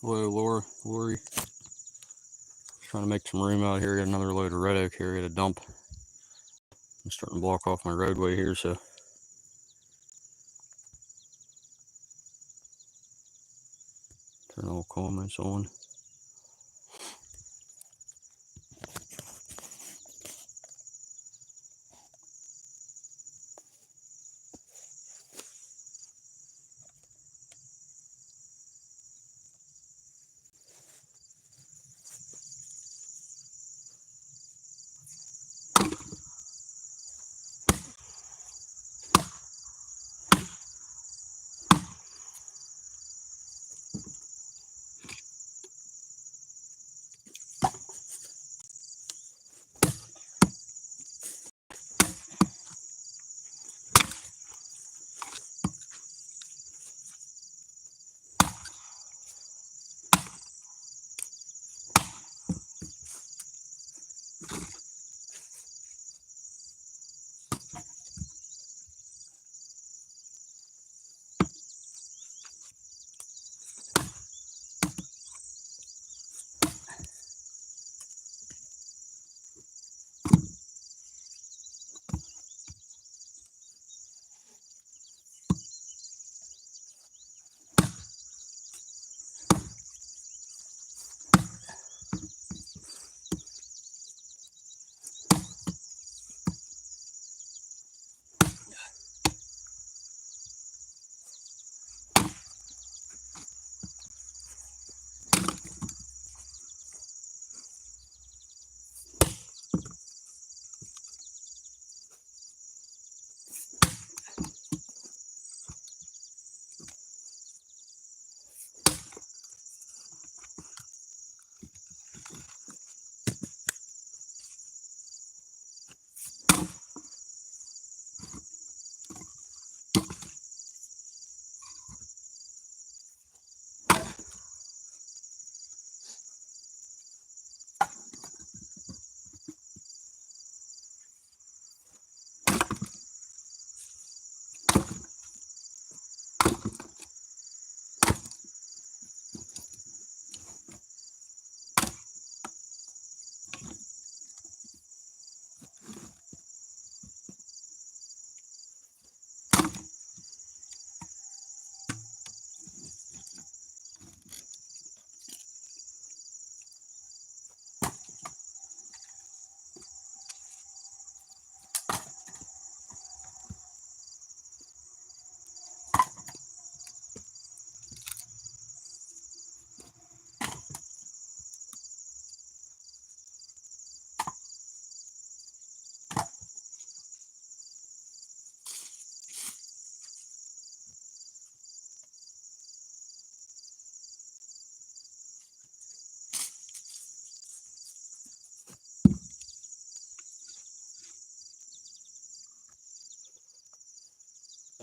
Hello, Lori. Trying to make some room out here. Got another load of red oak here at a dump. I'm starting to block off my roadway here, so turn all comments on.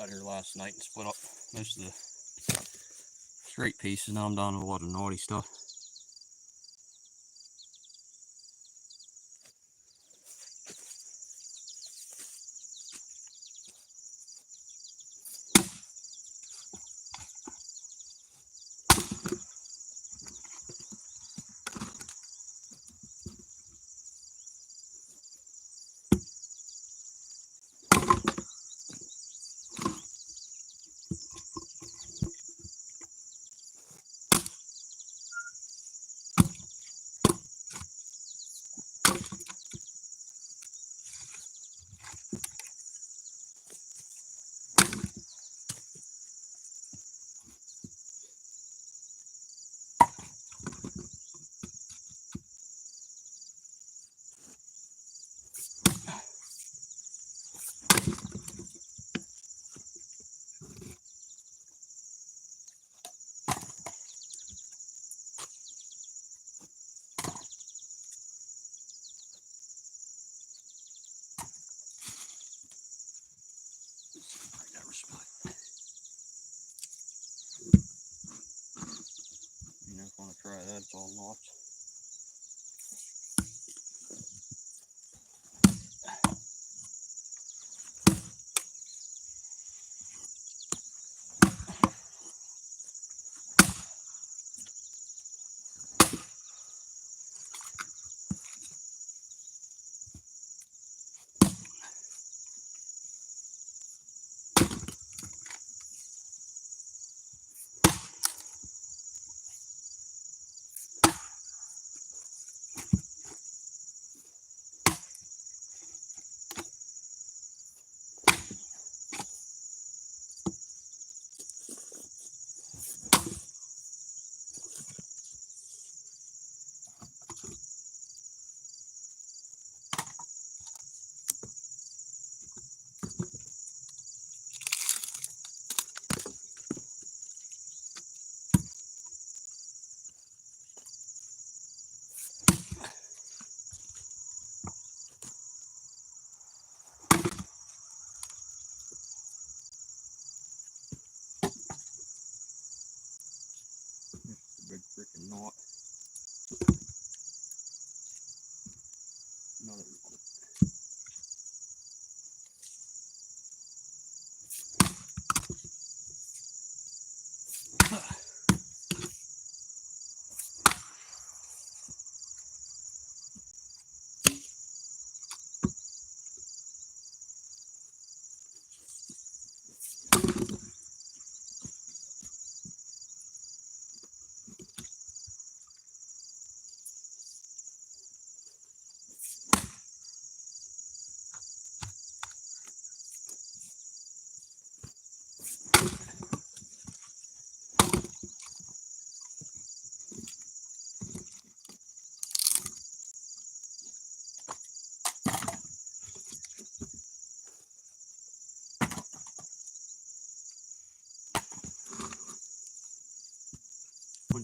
Out here last night and split up most of the straight pieces. Now I'm down to a lot of naughty stuff. You know, if I want to try that, it's all notched.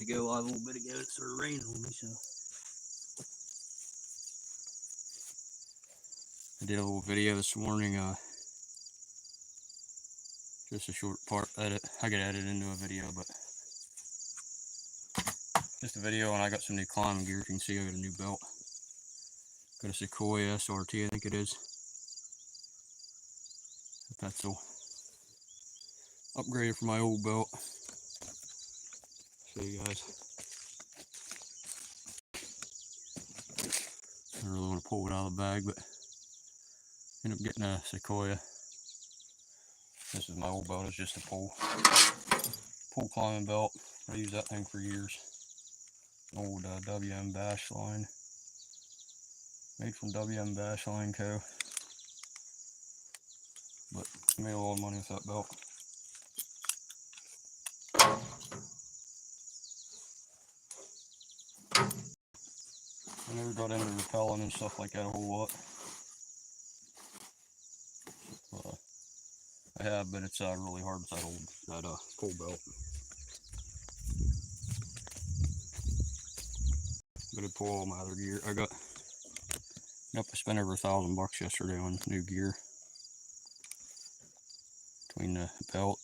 to go live a little bit ago. It started raining on me, so I did a little video this morning. Just a short part edit. I could edit into a video, but just a video. And I got some new climbing gear. You can see I got a new belt. Got a Sequoia SRT, I think it is. That's all upgraded from my old belt. Show you guys. I don't really want to pull it out of the bag, but ended up getting a Sequoia. This is my old belt. It's just a pole climbing belt. I used that thing for years. Old WM Bash line, made from WM Bash Line Co. But I made a lot of money with that belt. I never got into rappelling and stuff like that a whole lot. I have, but it's really hard with that pole belt. But I pull all my other gear. I spent over $1,000 yesterday on new gear. Between the belt,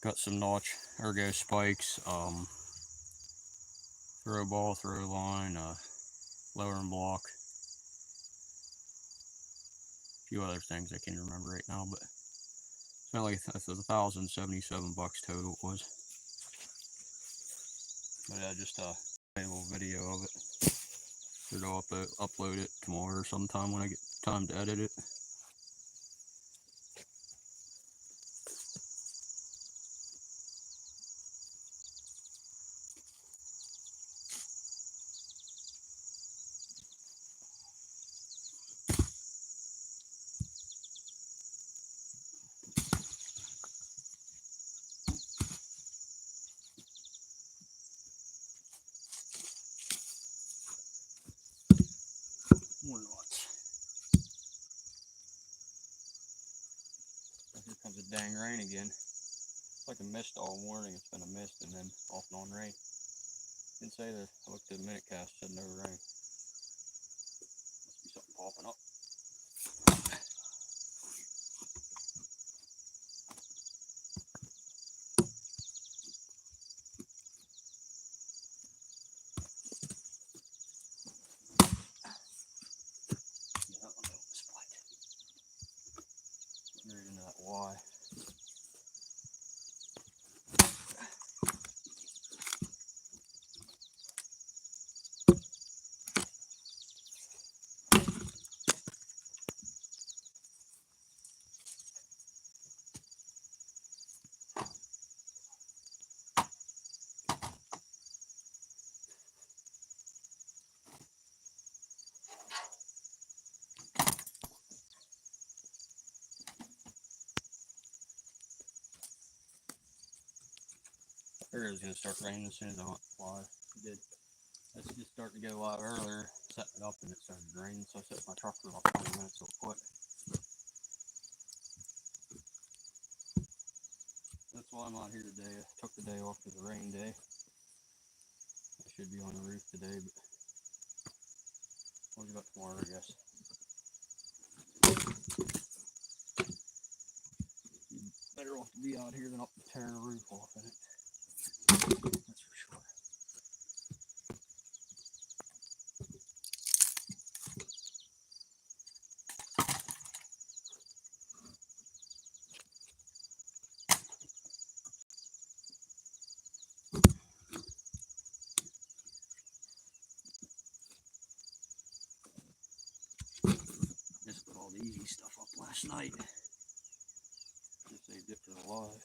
got some notch ergo spikes, throw ball, throw line, lowering block, a few other things I can't remember right now, but it's not like $1,077 total it was. But I just made a little video of it. Should I'll upload it tomorrow or sometime when I get time to edit it. More knots. Here comes a dang rain again. It's like a mist all morning. It's been a mist and then off and on rain. Didn't say that. I looked at the minute cast, said no rain. Must be something popping up. Yeah, that one don't spike. Right into that Y. I figured it was going to start raining as soon as I went live. It did. It's just starting to go live earlier, setting it up, and it started raining, so I set my truck for about 20 minutes so it quit. That's why I'm out here today. I took the day off for the rain day. I should be on the roof today, but we'll give up tomorrow, I guess. Better off to be out here than up tearing the roof off in it. That's for sure. Just put all the easy stuff up last night. Just saved it for the live.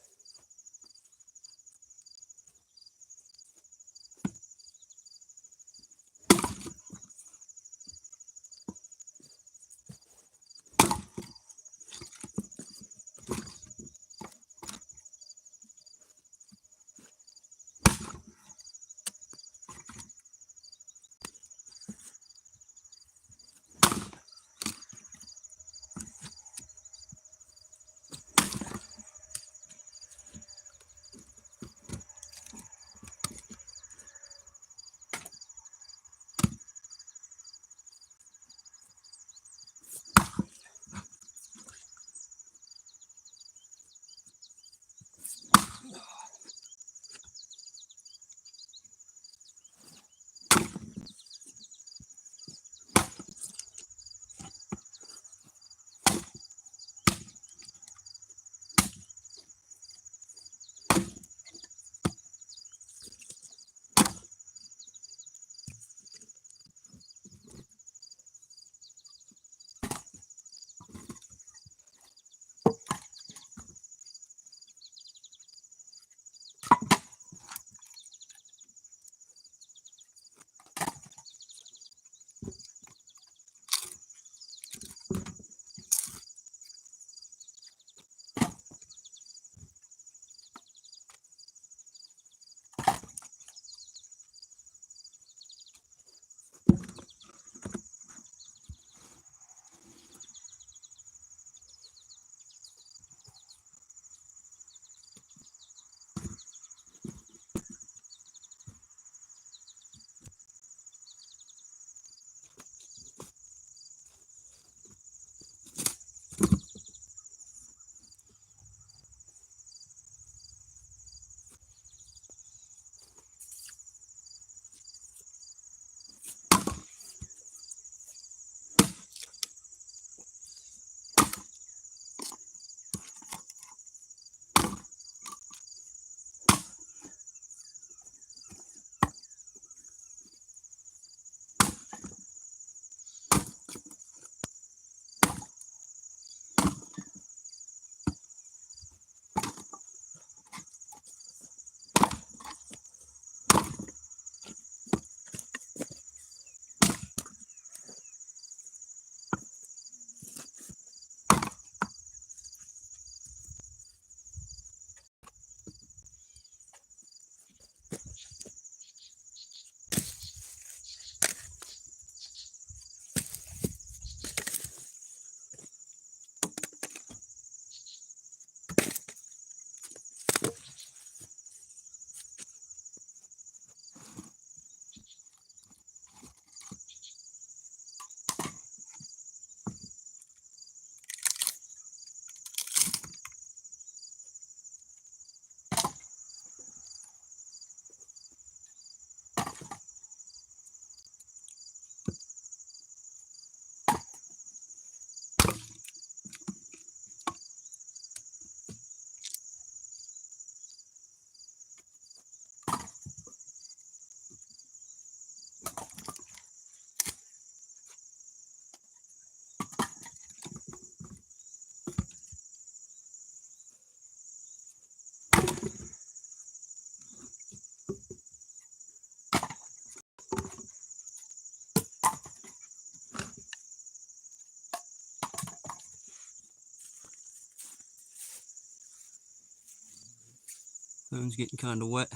Phone's getting kind of wet.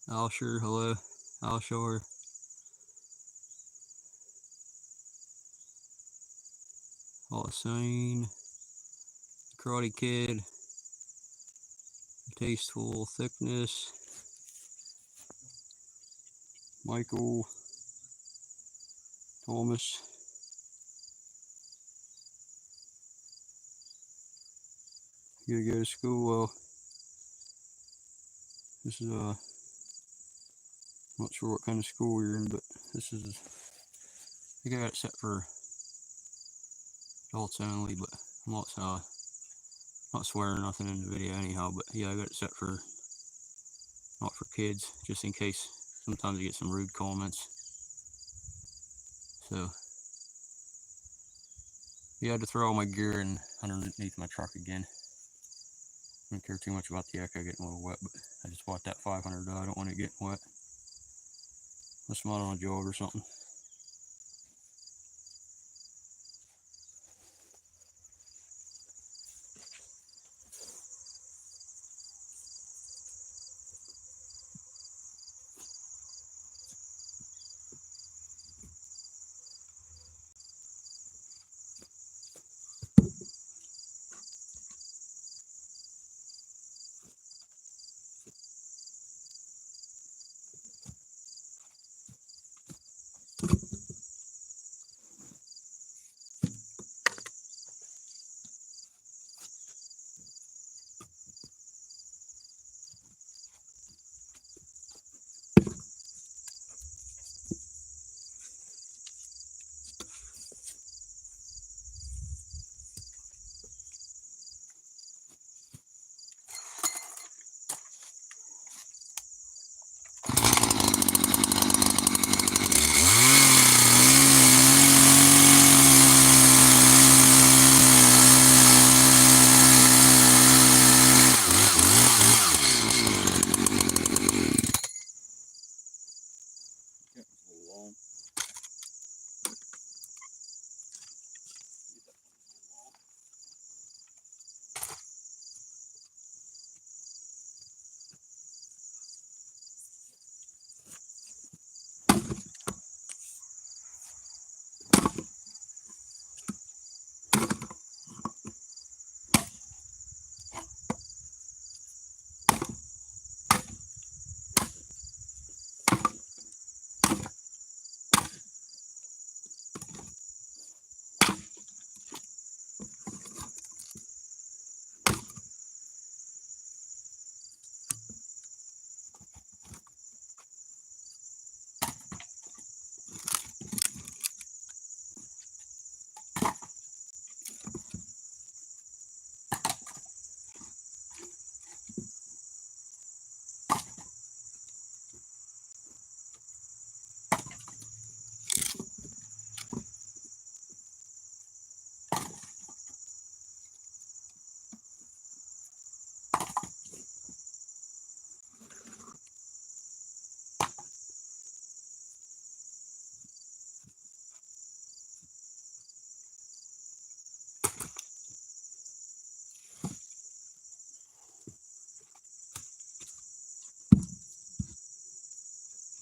Alshire, hello. Alshire. Holocene. Karate Kid. Tasteful Thickness. Michael. Thomas. You gotta go to school. Well, this is not sure what kind of school you're in, but this is, I think I got it set for adults only, but I'm not swearing nothing in the video anyhow, but yeah, I got it set for not for kids, just in case sometimes you get some rude comments. So yeah, I had to throw all my gear in underneath my truck again. I don't care too much about the Echo getting a little wet, but I just bought that 500 I don't want it getting wet. Unless I'm out on a jog or something.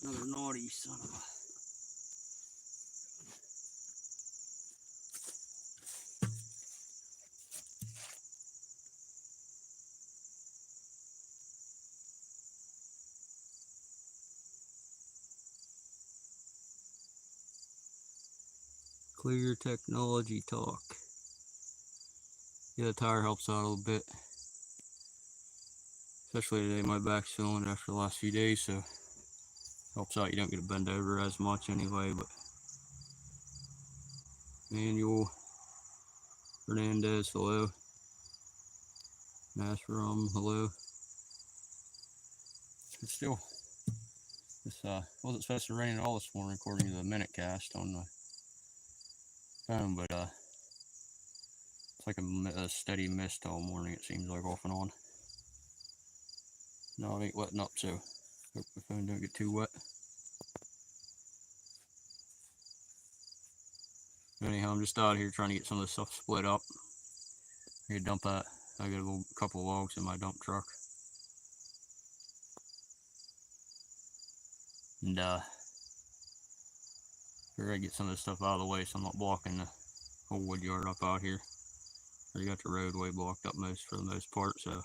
Another naughty son of a... Clear technology talk. Yeah, the tire helps out a little bit. Especially today, my back's feeling it after the last few days, so helps out. You don't get to bend over as much anyway, but Manuel Hernandez, hello. Nashram, hello. It's still, this wasn't supposed to rain at all this morning according to the minute cast on the phone, but it's like a steady mist all morning, it seems like, off and on. No, it ain't wetting up, so hope the phone don't get too wet. Anyhow, I'm just out here trying to get some of this stuff split up. I could dump that. I got a couple of logs in my dump truck. And figure I get some of this stuff out of the way so I'm not blocking the whole wood yard up out here. You got the roadway blocked up for the most part, so.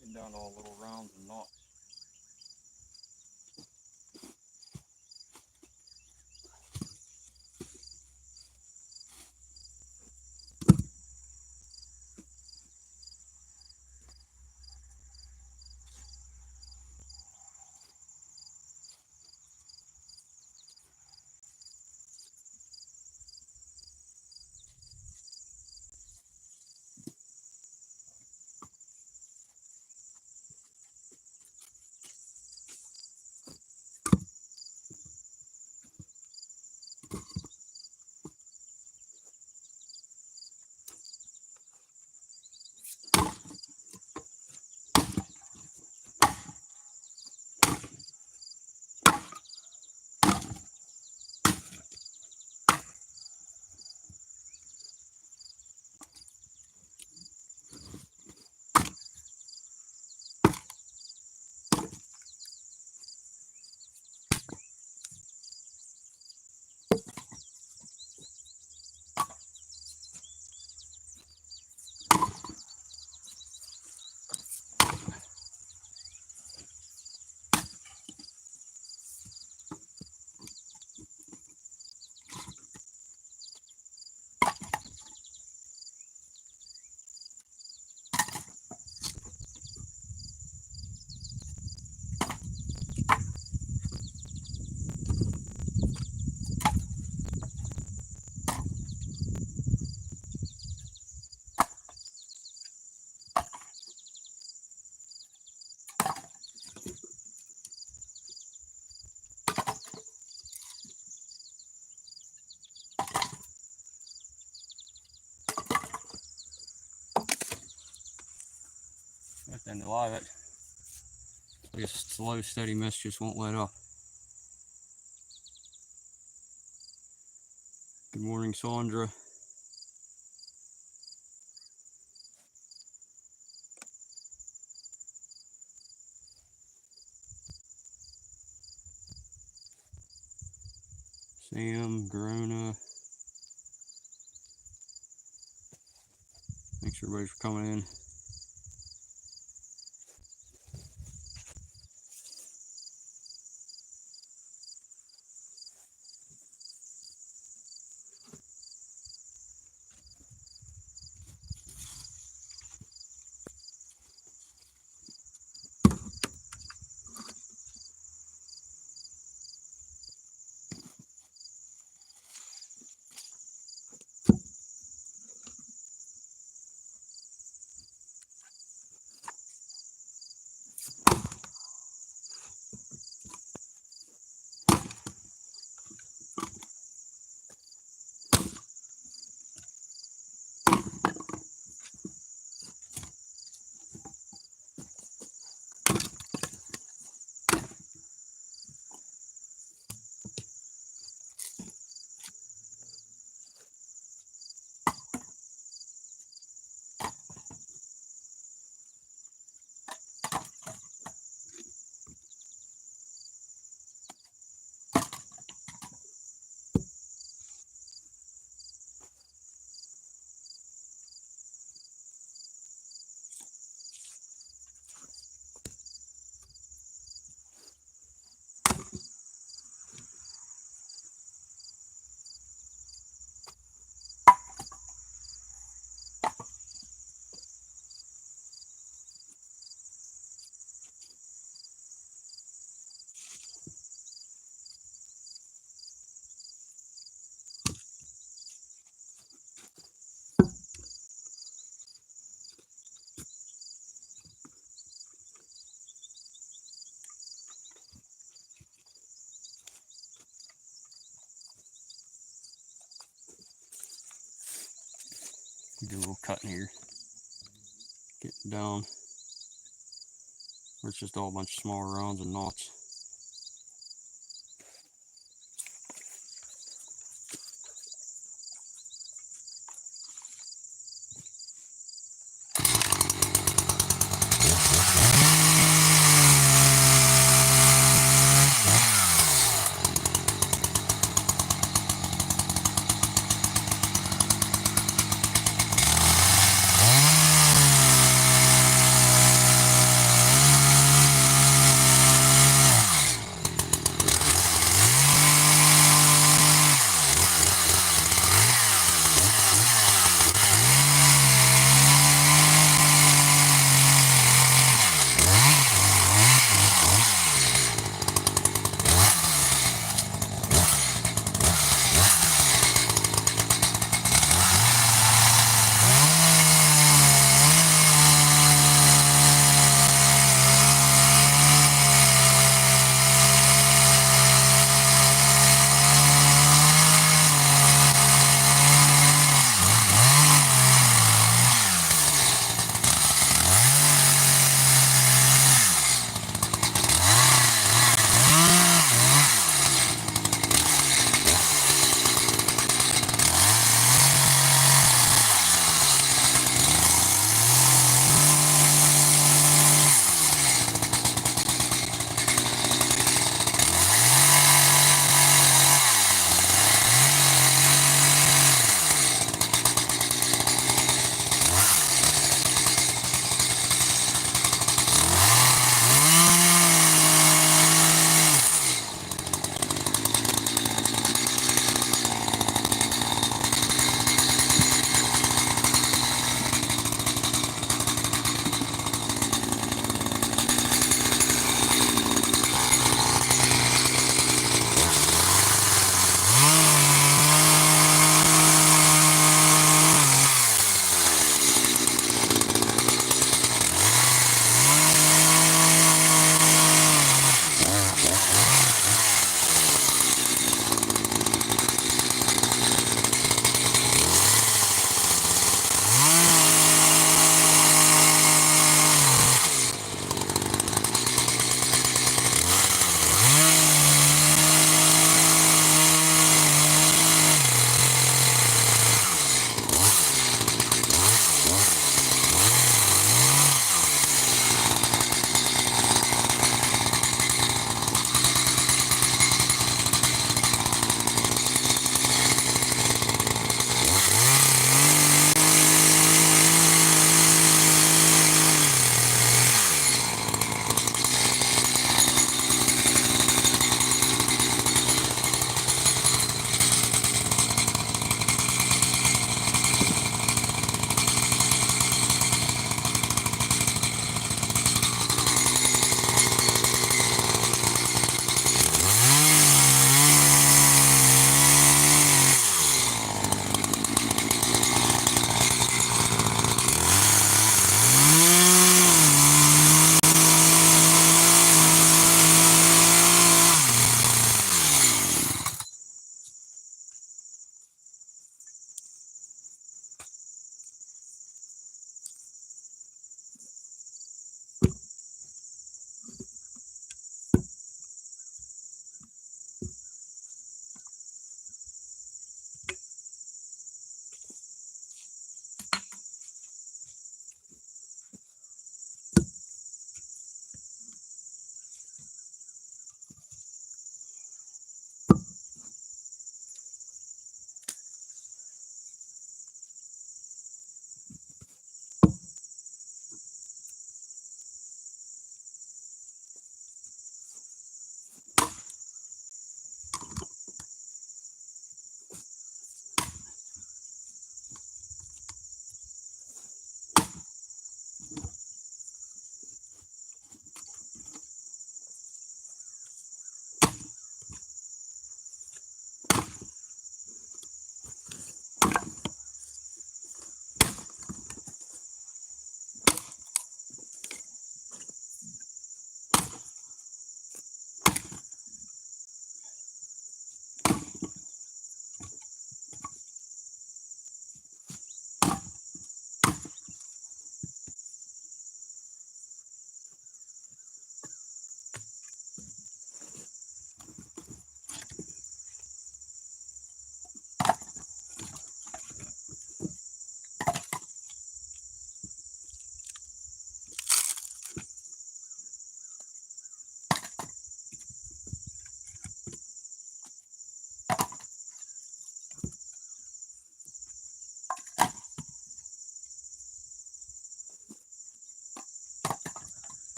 Getting down to all little rounds and knots. At the end of it, I guess slow, steady mist just won't let up. Good morning, Sandra. Sam, Garona. Thanks everybody for coming in. Do a little cutting here. Getting down where it's just all a bunch of small rounds and knots.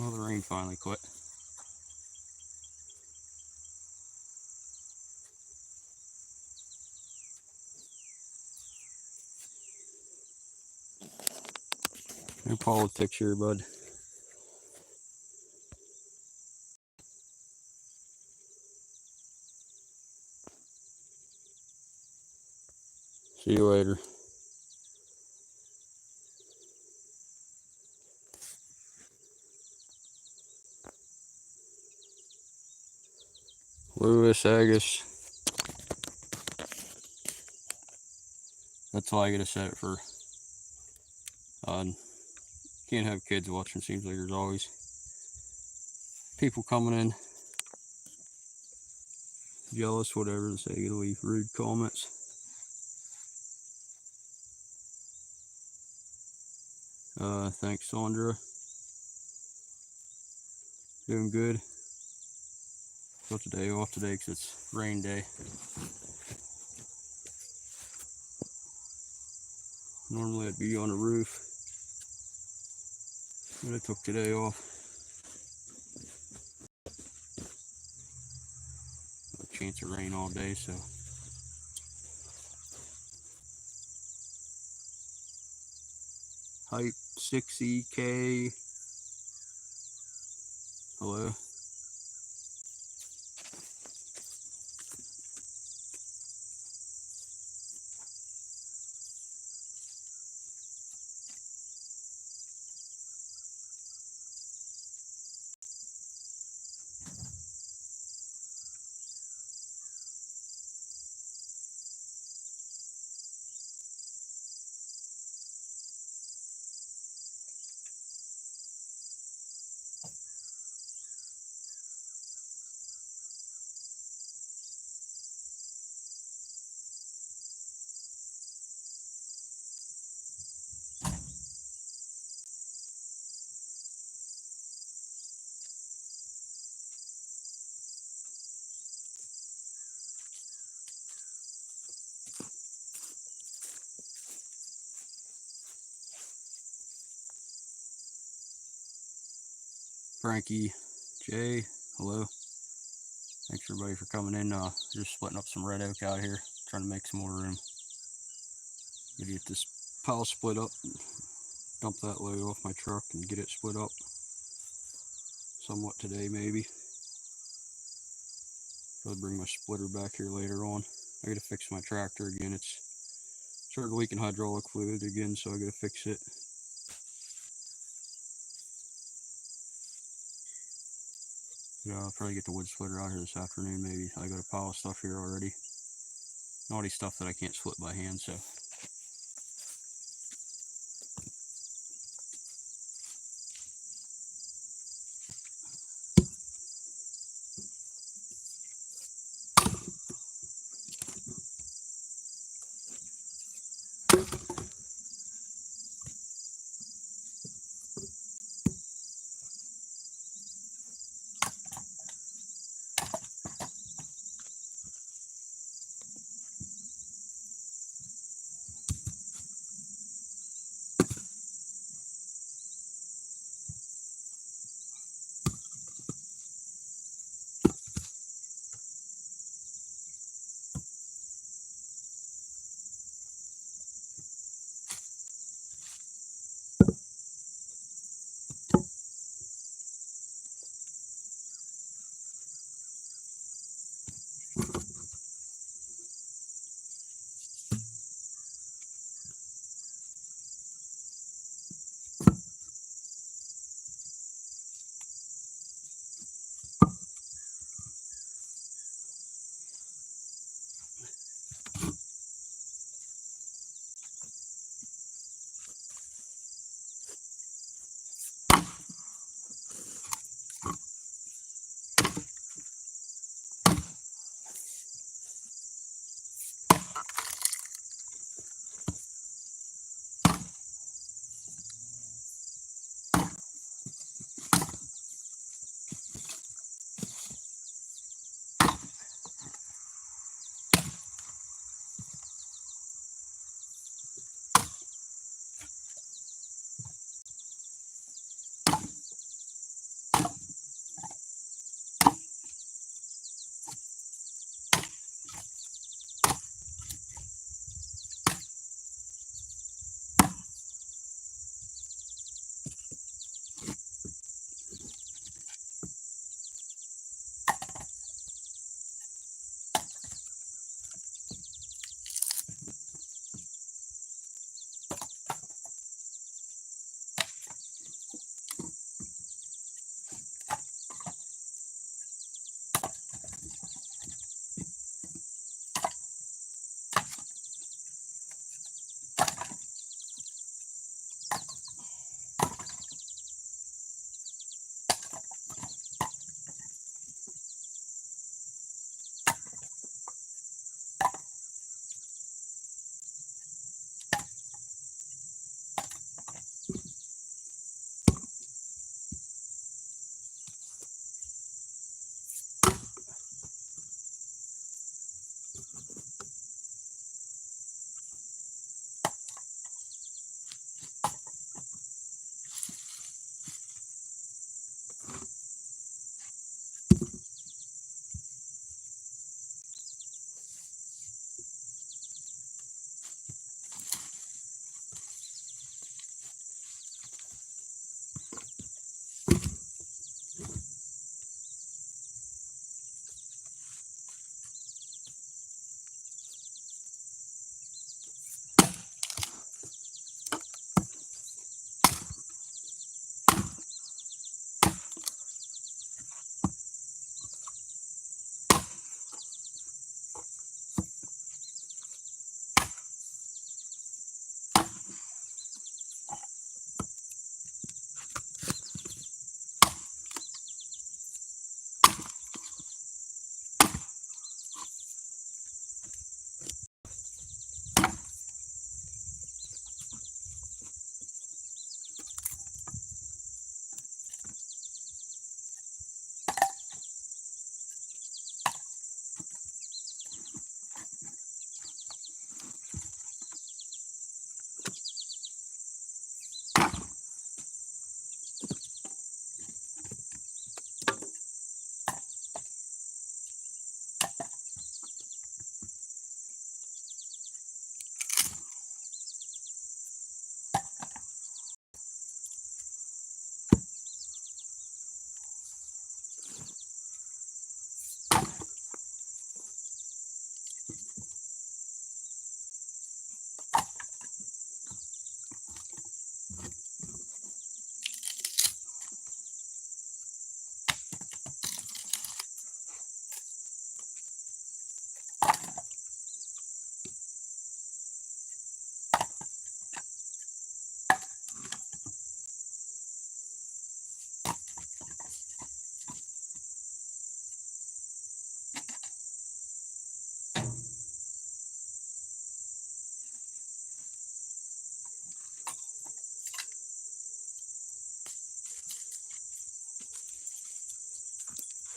Well, the rain finally quit. No politics here, bud. See you later. Louis Agus. That's all I gotta say it for. Can't have kids watching. Seems like there's always people coming in, jealous, whatever, and say you leave rude comments. Thanks, Sandra. Doing good. Got the day off today because it's rain day. Normally I'd be on the roof, but I took today off. A chance of rain all day, so. Hype 60K. Hello. Frankie, Jay, hello. Thanks everybody for coming in. Just splitting up some red oak out here, trying to make some more room. Gonna get this pile split up, dump that load off my truck and get it split up somewhat today maybe. I'll bring my splitter back here later on. I gotta fix my tractor again. It's started leaking hydraulic fluid again, so I gotta fix it. Yeah, I'll probably get the wood splitter out here this afternoon maybe. I got a pile of stuff here already. Naughty stuff that I can't split by hand, so.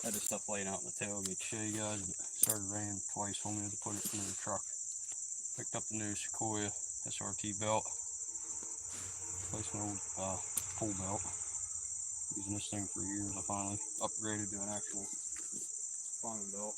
Had this stuff laying out in the tailgate to show you guys, but started raining twice on me, had to put it in the truck. Picked up the new Sequoia SRT belt. Replaced my old pull belt. Using this thing for years, I finally upgraded to an actual climbing belt.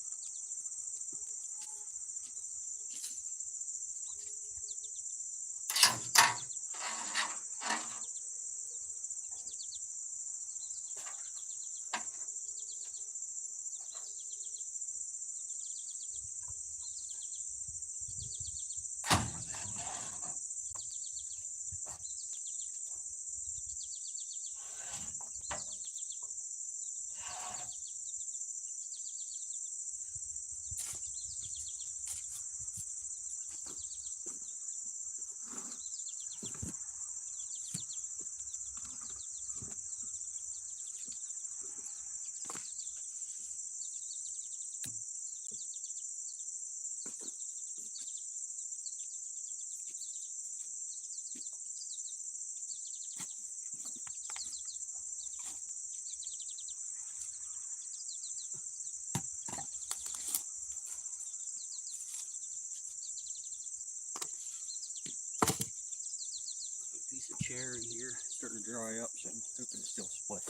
Piece of cherry here, starting to dry up, so I'm hoping it still splits.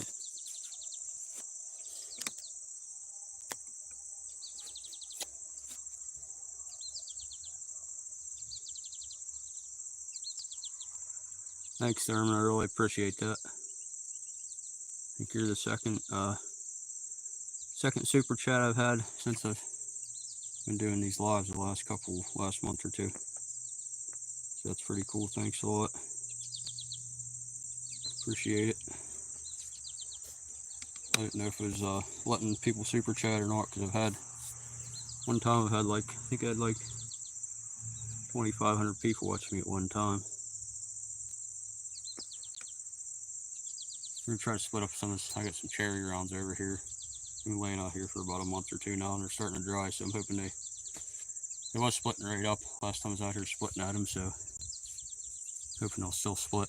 Thanks, Thurman. I really appreciate that. I think you're the second super chat I've had since I've been doing these lives the last month or two. So that's pretty cool. Thanks a lot. Appreciate it. I didn't know if it was letting people super chat or not, because one time I've had I think I had like 2,500 people watch me at one time. I'm gonna try to split up some of this. I got some cherry rounds over here. Been laying out here for about a month or two now, and they're starting to dry, so I'm hoping they was splitting right up. Last time I was out here splitting at them, so hoping they'll still split.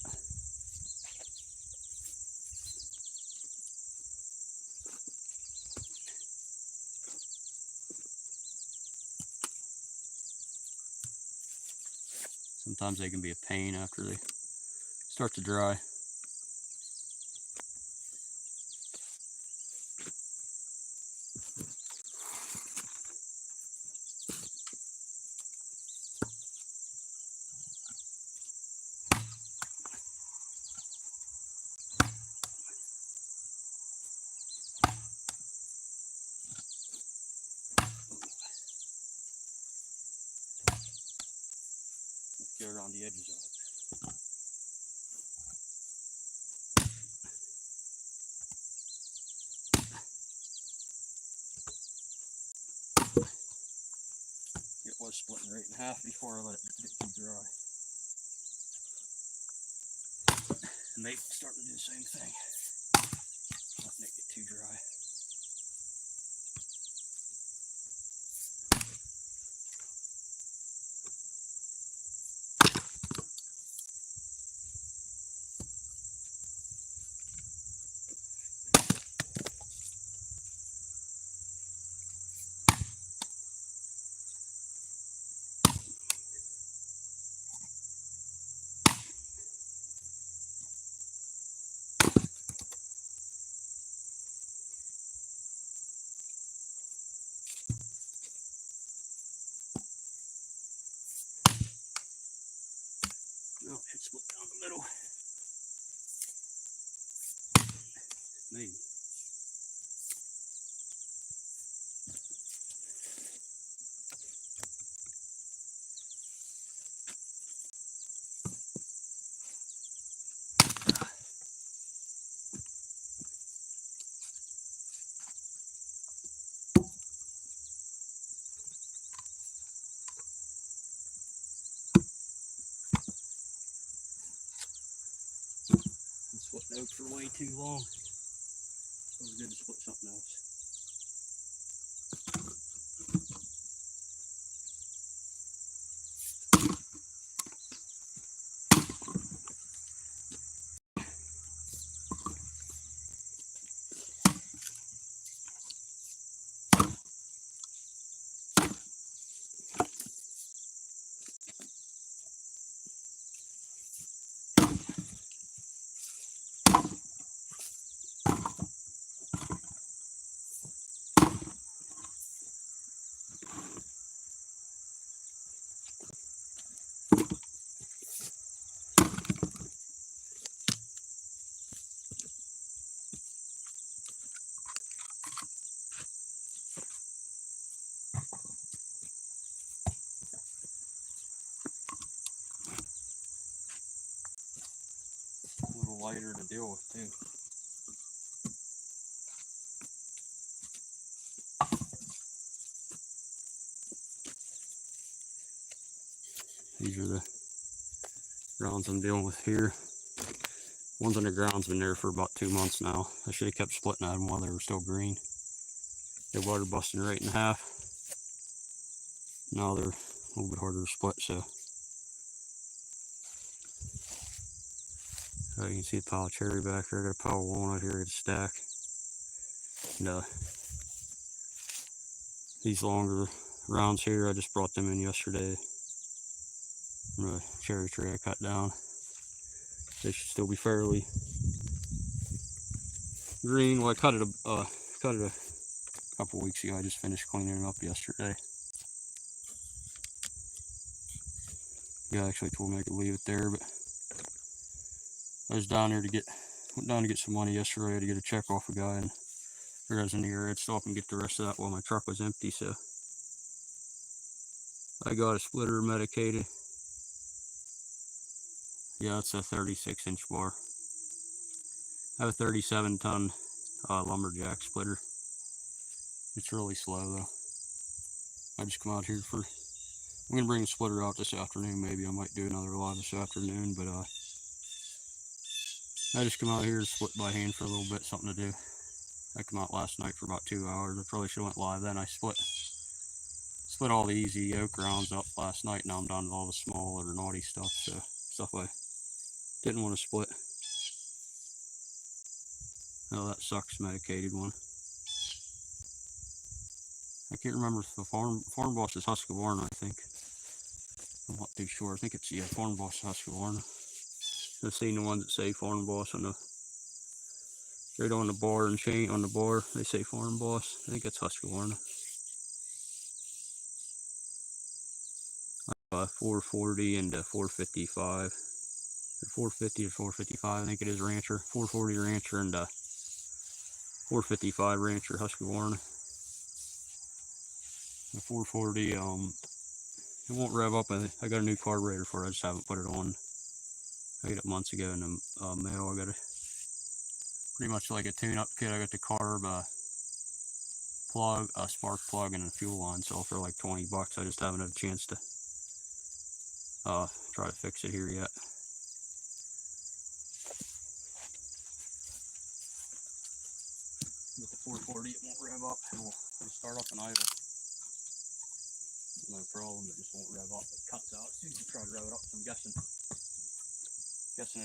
Sometimes they can be a pain after they start to dry. Get around the edges of it. It was splitting right in half before I let it get too dry. And they starting to do the same thing. Letting it get too dry. No, it split down the middle. Maybe. Splitting oak for way too long. So it's good to split something else. little lighter to deal with too. These are the grounds I'm dealing with here. Ones on the ground's been there for about 2 months now. I should have kept splitting at them while they were still green. They water busting right in half. Now they're a little bit harder to split, so. You can see a pile of cherry back here. I got a pile of walnut here, I got a stack. And these longer rounds here, I just brought them in yesterday from a cherry tree I cut down. They should still be fairly green. Well, I cut it a couple weeks ago. I just finished cleaning it up yesterday. Yeah, actually told me I could leave it there, but I was down there went down to get some money yesterday to get a check off a guy, and I was in the area. I'd stop and get the rest of that while my truck was empty, so I got a splitter medicated. Yeah, it's a 36-inch bar. I have a 37-ton lumberjack splitter. It's really slow though. I just come out here I'm gonna bring the splitter out this afternoon. Maybe I might do another live this afternoon, but I just come out here to split by hand for a little bit, something to do. I come out last night for about 2 hours. I probably should have went live then. I split all the easy oak rounds up last night. Now I'm down to all the small or naughty stuff, so stuff I didn't want to split. Oh, that sucks medicated one. I can't remember if the Farm Boss is Husqvarna, I think. I'm not too sure. I think it's, yeah, Farm Boss Husqvarna. I've seen the ones that say Farm Boss on the right on the bar and chain on the bar. They say Farm Boss. I think it's Husqvarna. 440 and 455. 450 or 455, I think it is Rancher. 440 Rancher and 455 Rancher Husqvarna. The 440, it won't rev up. I got a new carburetor for it. I just haven't put it on. I got it months ago in the mail. I got pretty much like a tune-up kit. I got the carb plug, a spark plug, and a fuel line. So for like 20 bucks, I just haven't had a chance to try to fix it here yet. With the 440, it won't rev up. It'll start up and idle. No problem, it just won't rev up. It cuts out as soon as you try to rev it up. So I'm guessing it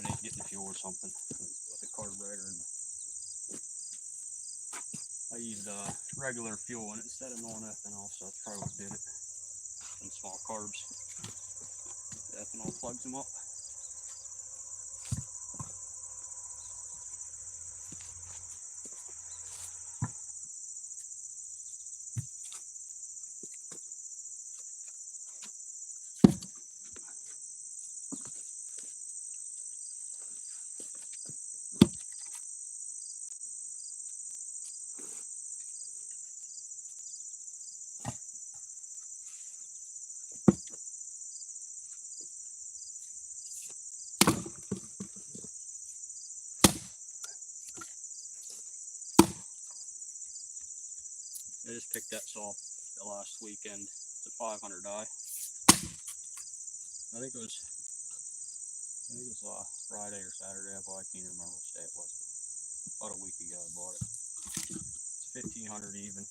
ain't getting fuel or something with the carburetor. And I used regular fuel in it instead of non-ethanol, so that's probably what did it. And small carbs. The ethanol plugs them up. I just picked that saw up the last weekend. It's a 500i. I think it was Friday or Saturday. I can't remember which day it was, but about a week ago I bought it. It's 1500 even.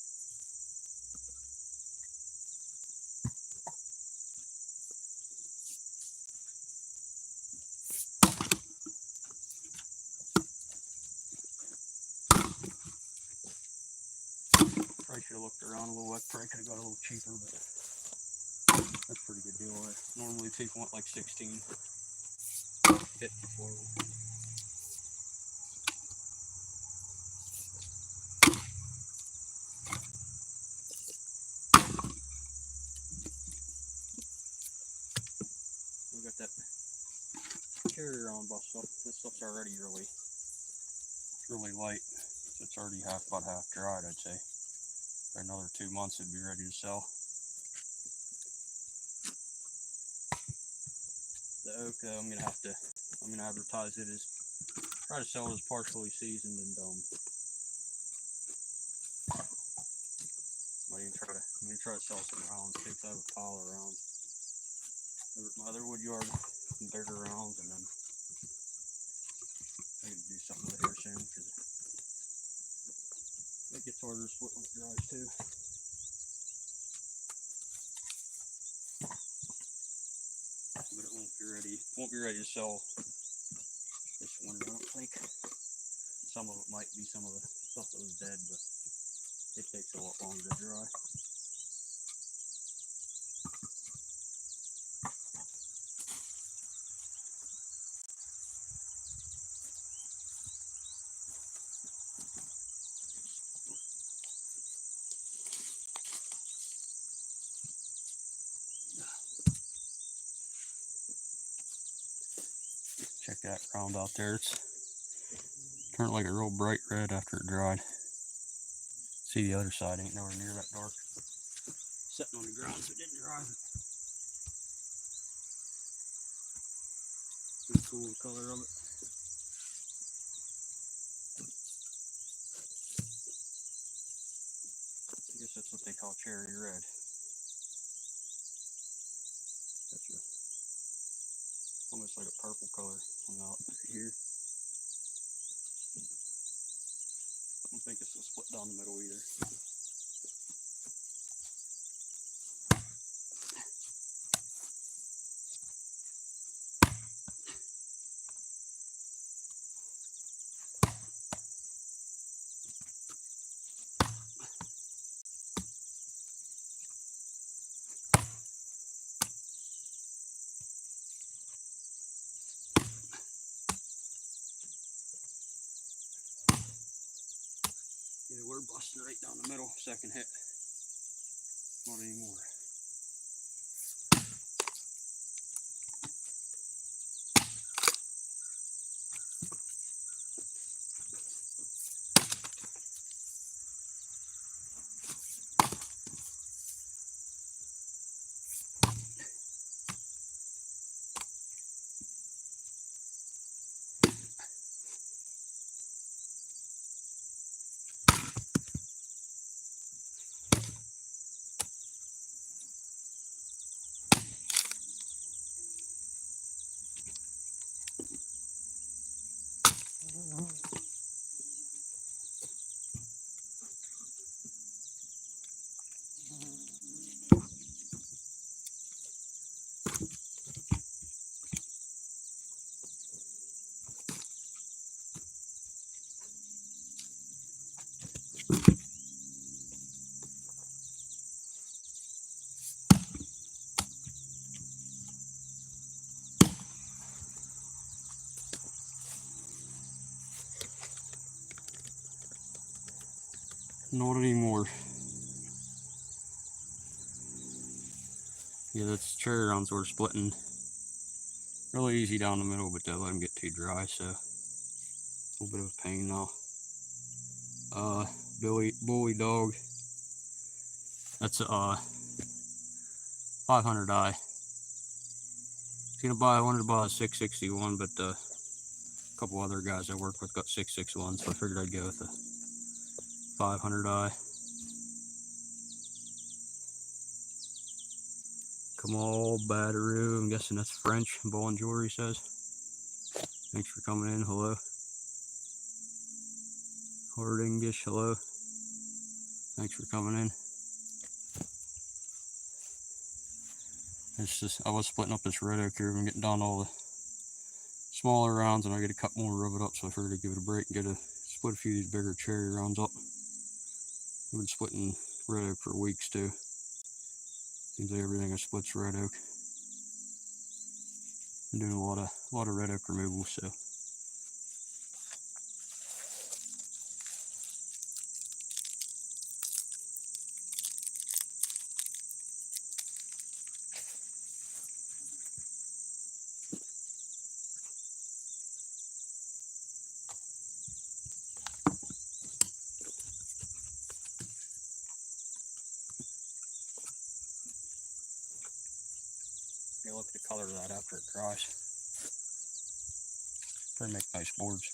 Probably should have looked around a little bit. Probably could have got a little cheaper, but that's a pretty good deal. Normally people want like 16.50 for them. We got that carrier on bust up. This stuff's already really light. So it's already about half dried, I'd say. For another 2 months it'd be ready to sell. The oak though, I'm gonna advertise it as try to sell it as partially seasoned, and I'm gonna try to sell some rounds too, 'cause I have a pile of rounds over at my other wood yard, some bigger rounds, and then I need to do something with it here soon, because it gets harder to split when it dries too. But it won't be ready. Won't be ready to sell this winter, I don't think. Some of it might be some of the stuff that was dead, but it takes a lot longer to dry. Check that round out there. It's turned like a real bright red after it dried. See, the other side ain't nowhere near that dark. Sitting on the ground so it didn't dry. Pretty cool, the color of it. I guess that's what they call cherry red. That's almost like a purple color on the right here. I don't think it's a split down the middle either. Yeah, we're busting right down the middle. Second hit. Not anymore. Not anymore. Yeah, that's cherry rounds were splitting really easy down the middle, but don't let them get too dry, so a little bit of a pain now. Bully dog. That's a 500 eye. I wanted to buy a 661, but a couple other guys I work with got 661, so I figured I'd go with a 500 eye. Kamal Badarou, I'm guessing that's French. Bonjour, he says. Thanks for coming in. Hello. Hard English, hello. Thanks for coming in. It's just, I was splitting up this red oak here. I'm getting down all the smaller rounds, and I get a couple more rub it up, so I figured I'd give it a break and split a few of these bigger cherry rounds up. I've been splitting red oak for weeks too. Seems like everything I split's red oak. I'm doing a lot of red oak removal, so. You look at the color of that after it dries. They make nice boards.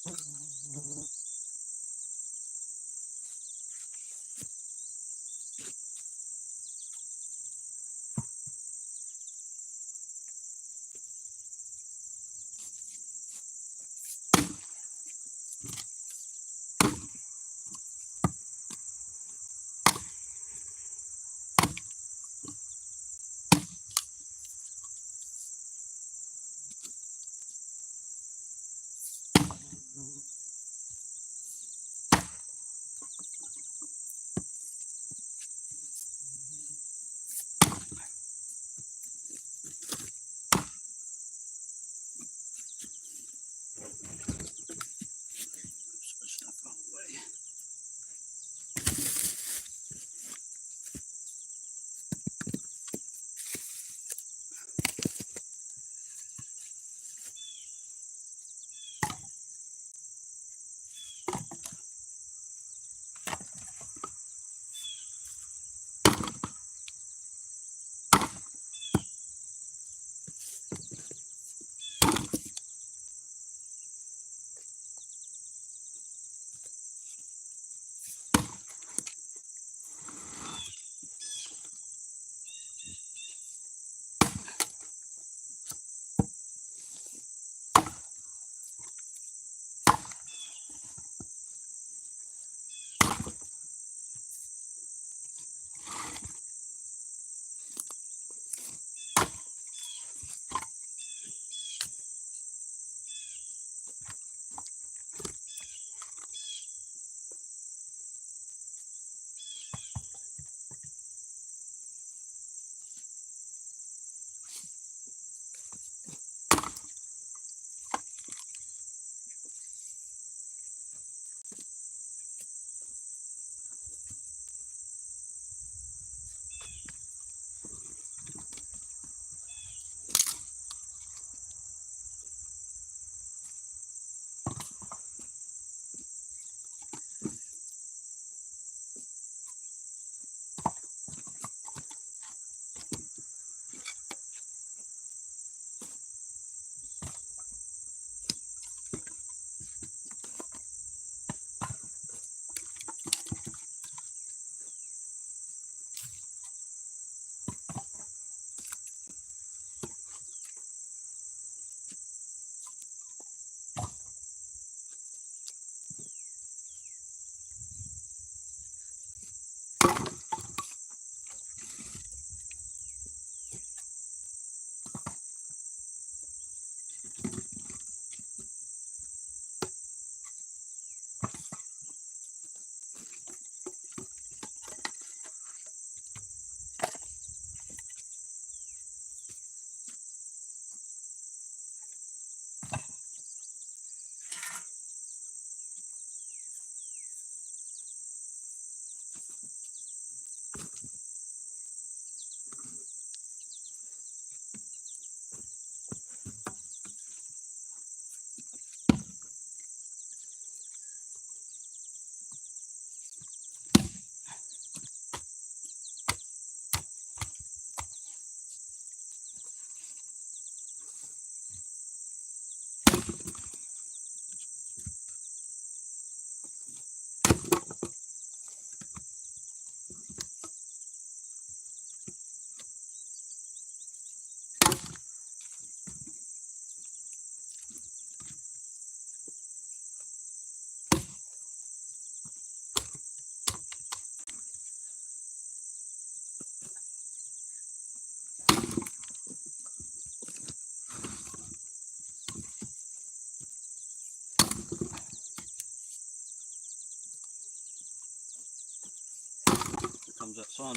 Here comes that sun.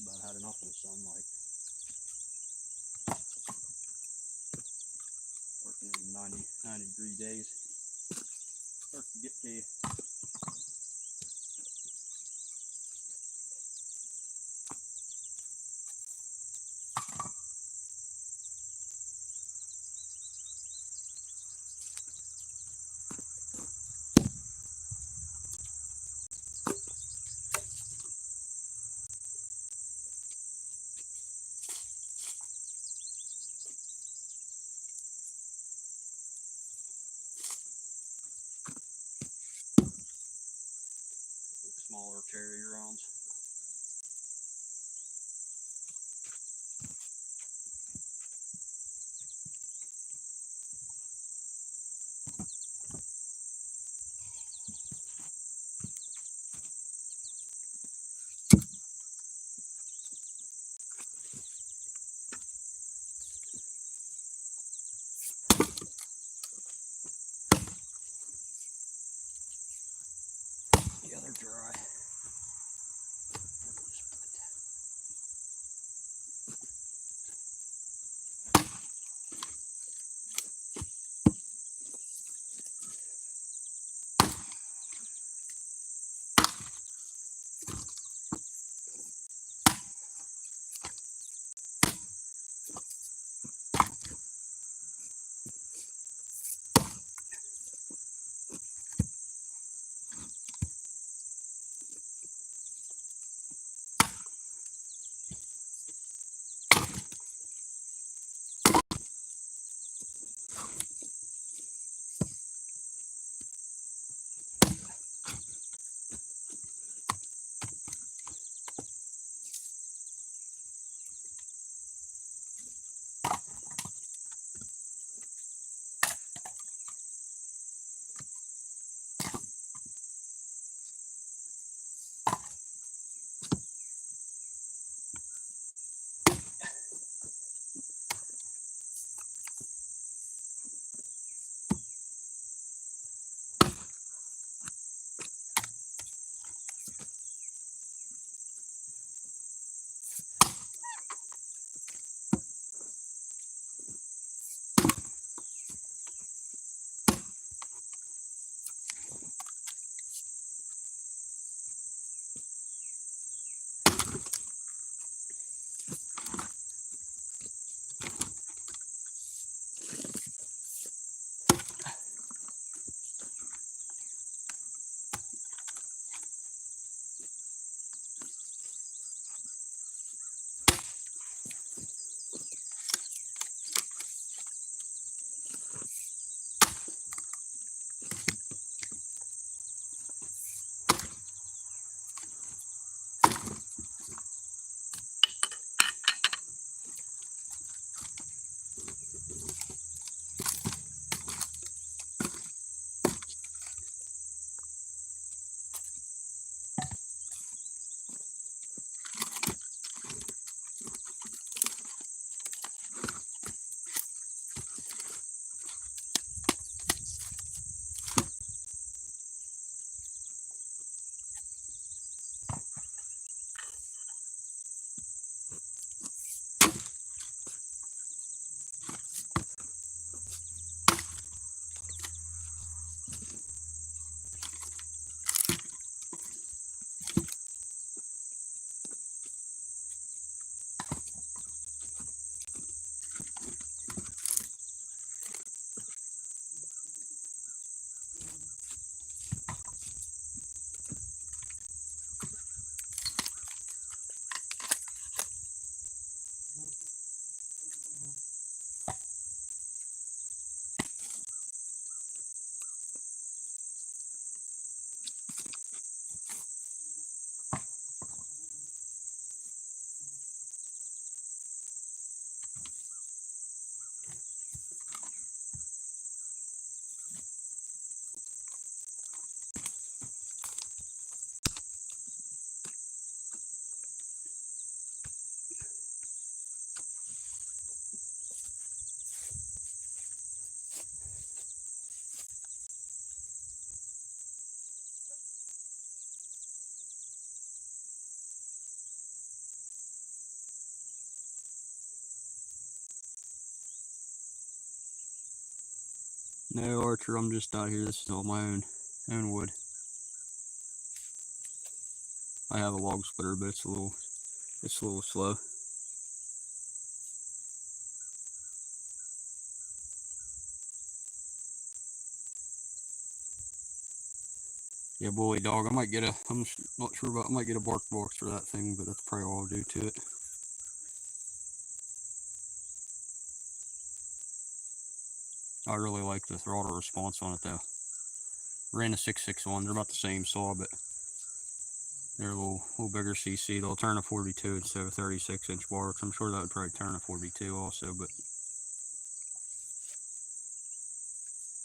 About had enough of the sunlight. Working in 90 degree days. Starts to get to you. No, Archer, I'm just out here. This is all my own wood. I have a log splitter, but it's a little slow. Yeah, bully dog. I might get I'm not sure about. I might get a bark box for that thing, but that's probably all I'll do to it. I really like the throttle response on it though. Ran a 661. They're about the same saw, but they're a little bigger CC. They'll turn a 42 instead of 36-inch barks. I'm sure that would probably turn a 42 also, but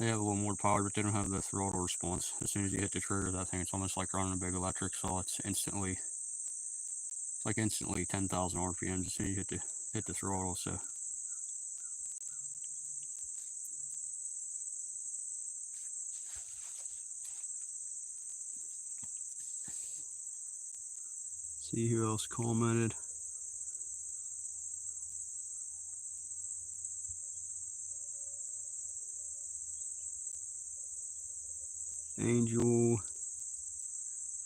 they have a little more power, but they don't have the throttle response. As soon as you hit the trigger of that thing, it's almost like running a big electric saw. It's like instantly 10,000 RPMs as soon as you hit the throttle. So see who else commented. Angel,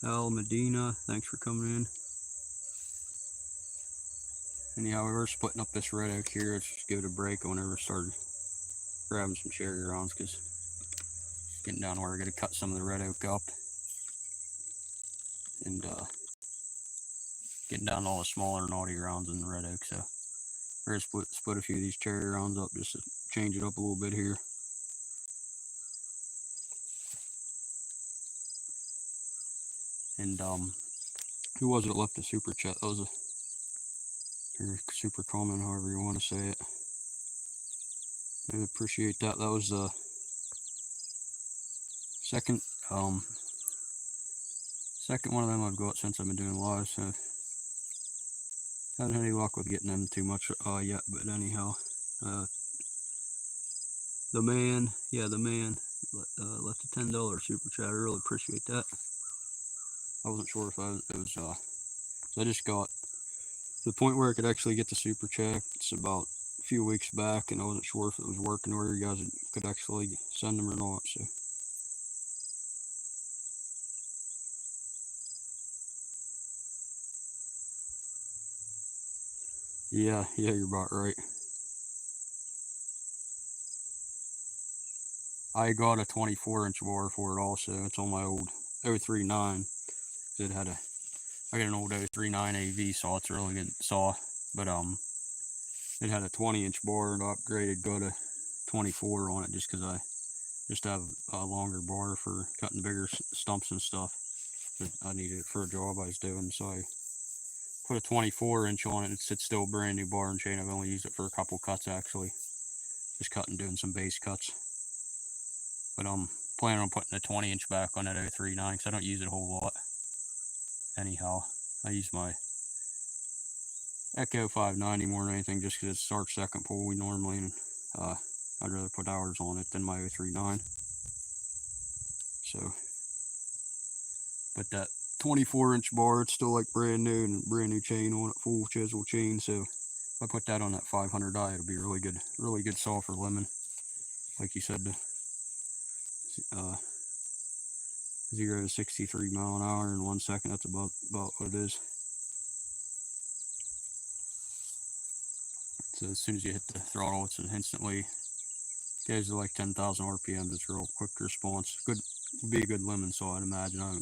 Al Medina, thanks for coming in. Anyhow, we were splitting up this red oak here. Let's just give it a break. I whenever started grabbing some cherry rounds because getting down where I got to cut some of the red oak up and getting down to all the smaller naughty rounds in the red oak. So we're gonna split a few of these cherry rounds up just to change it up a little bit here. And who was it that left the super chat? That was a super comment, however you want to say it. I appreciate that. That was the second one of them I've got since I've been doing live, so haven't had any luck with getting them too much yet. But anyhow, the man left a $10 super chat. I really appreciate that. I wasn't sure if it was so I just got to the point where I could actually get the super chat. It's about a few weeks back, and I wasn't sure if it was working or you guys could actually send them or not. So yeah, you're about right. I got a 24-inch bar for it also. It's on my old 039. It had I got an old 039 AV saw. It's a really good saw, but it had a 20-inch bar and upgraded, got a 24 on it just because I just have a longer bar for cutting bigger stumps and stuff. But I needed it for a job I was doing, so I put a 24-inch on it. It's still a brand new bar and chain. I've only used it for a couple cuts actually, just cutting, doing some base cuts. But I'm planning on putting a 20-inch back on that 039 because I don't use it a whole lot. Anyhow, I use my Echo 590 more than anything just because it's our second pull. We normally, I'd rather put hours on it than my 039. So, but that 24-inch bar, it's still like brand new and brand new chain on it, full chisel chain. So if I put that on that 500i, it'll be really good saw for lemon. Like you said, 0 to 63 mile an hour in 1 second. That's about what it is. So as soon as you hit the throttle, it's instantly goes to like 10,000 RPMs. It's real quick response. Good, would be a good lemon saw, I'd imagine. I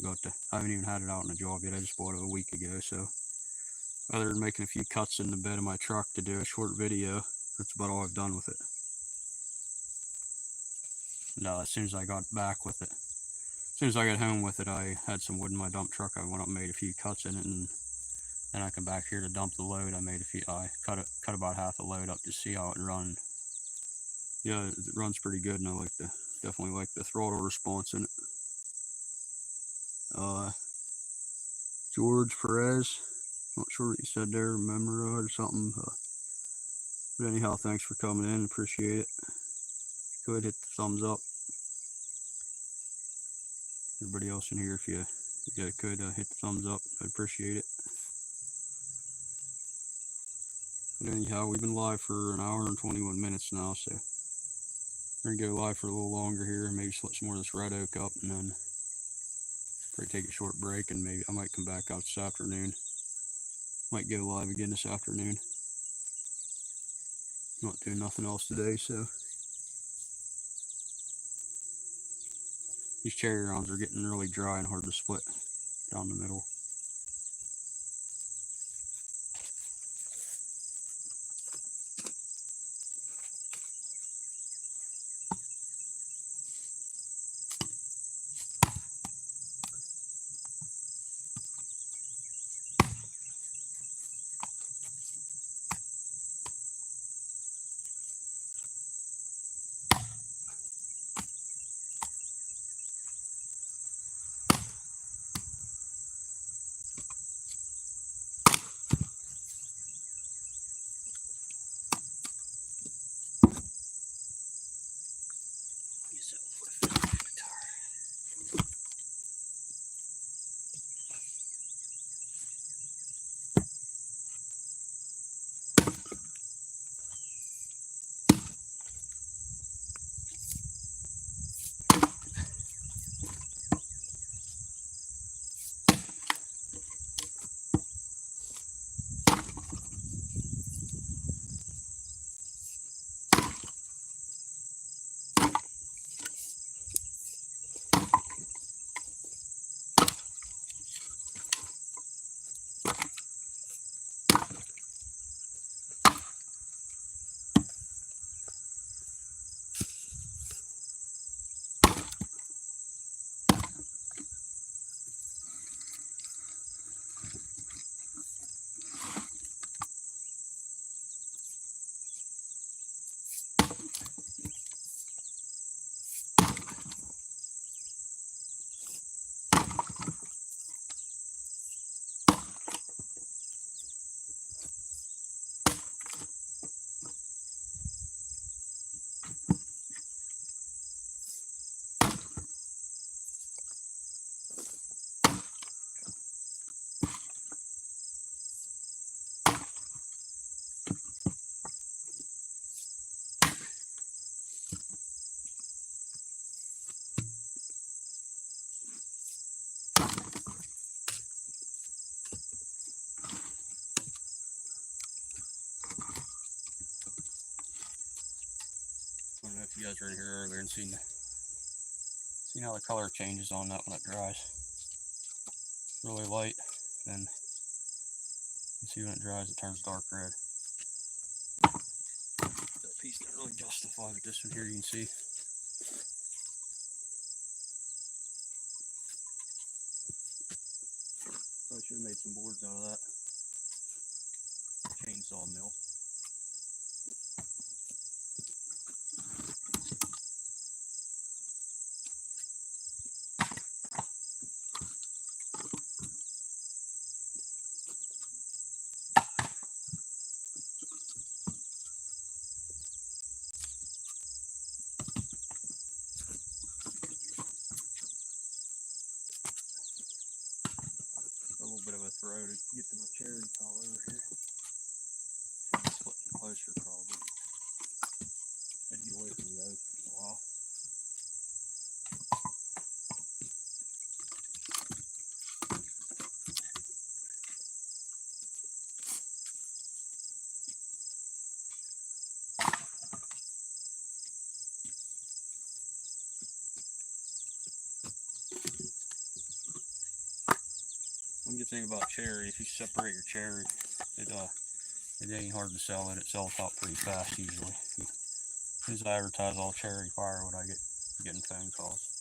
haven't even had it out in a job yet. I just bought it a week ago. So other than making a few cuts in the bed of my truck to do a short video, that's about all I've done with it. No, as soon as I got back with it, as soon as I got home with it, I had some wood in my dump truck. I went up and made a few cuts in it, and then I come back here to dump the load. I cut about half the load up to see how it run. Yeah, it runs pretty good, and I definitely like the throttle response in it. George Perez, not sure what you said there, remember or something. But anyhow, thanks for coming in. Appreciate it. Go ahead, hit the thumbs up. Everybody else in here, if you could hit the thumbs up, I'd appreciate it. But anyhow, we've been live for an hour and 21 minutes now, so We're gonna go live for a little longer here, maybe split some more of this red oak up, and then probably take a short break, and maybe I might come back out this afternoon. Might go live again this afternoon. Not doing nothing else today, so these cherry rounds are getting really dry and hard to split down the middle. I don't know if you guys were in here earlier and seen how the color changes on that when it dries. Really light, then you see when it dries it turns dark red. That piece didn't really justify, but this one here you can see. Probably should have made some boards out of that chainsaw mill. A little bit of a throw to get to my cherry pile over here. Should be splitting closer probably. Had to get away from those for a while. One good thing about cherry, if you separate your cherry, it ain't hard to sell it. It sells out pretty fast usually. As soon as I advertise all cherry firewood, I get getting phone calls.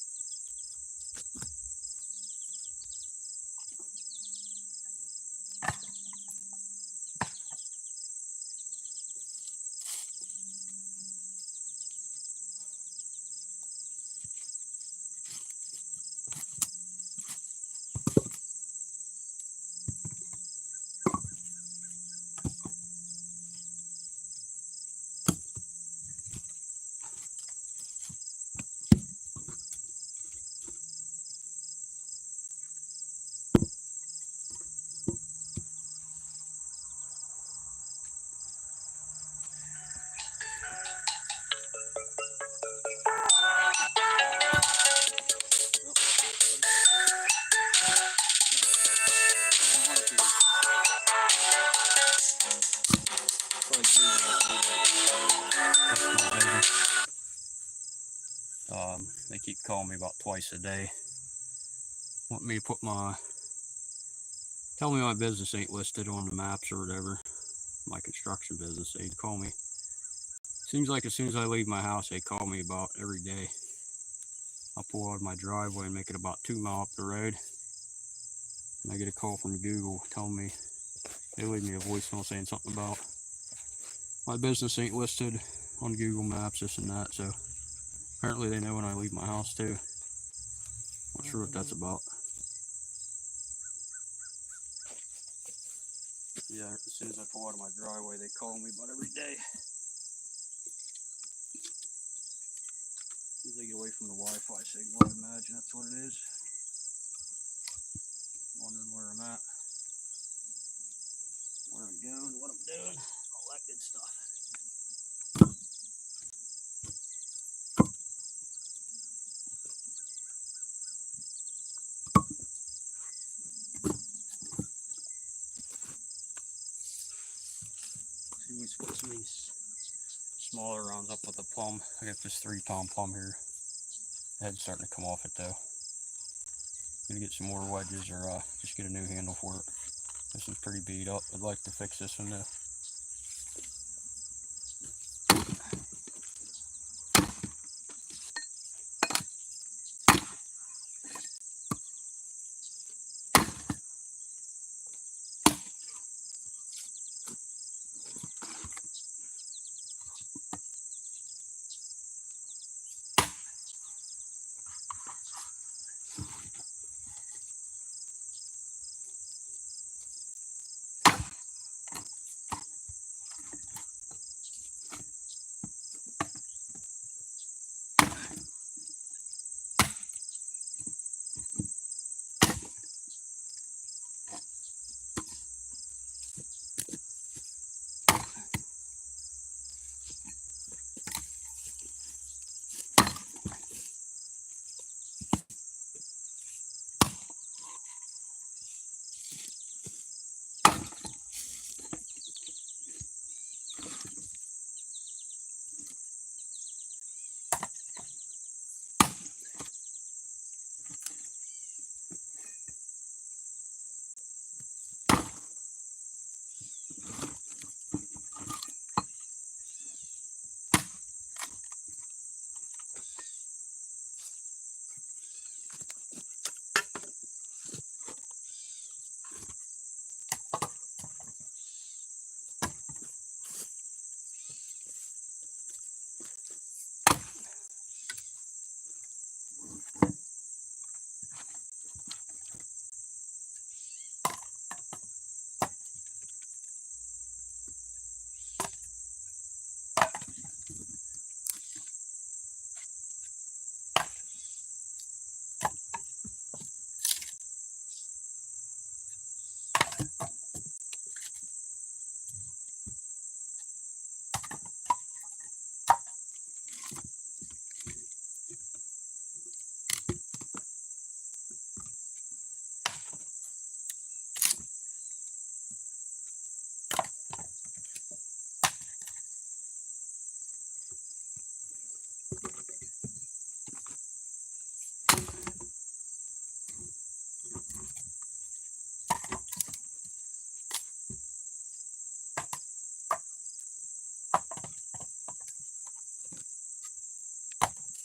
They keep calling me about twice a day. Want me to put tell me my business ain't listed on the maps or whatever. My construction business, they'd call me. Seems like as soon as I leave my house, they call me about every day. I'll pull out of my driveway and make it about 2 miles up the road. And I get a call from Google telling me, they leave me a voicemail saying something about my business ain't listed on Google Maps, this and that. So apparently they know when I leave my house too. Not sure what that's about. Yeah, as soon as I pull out of my driveway, they call me about every day. See if they get away from the Wi-Fi signal, I imagine that's what it is. Wondering where I'm at, where I'm going, what I'm doing, all that good stuff. See, we split some of these smaller rounds up with a plumb. I got this 3-pound plumb here. The head's starting to come off it though. Gonna get some more wedges or just get a new handle for it. This one's pretty beat up. I'd like to fix this one though.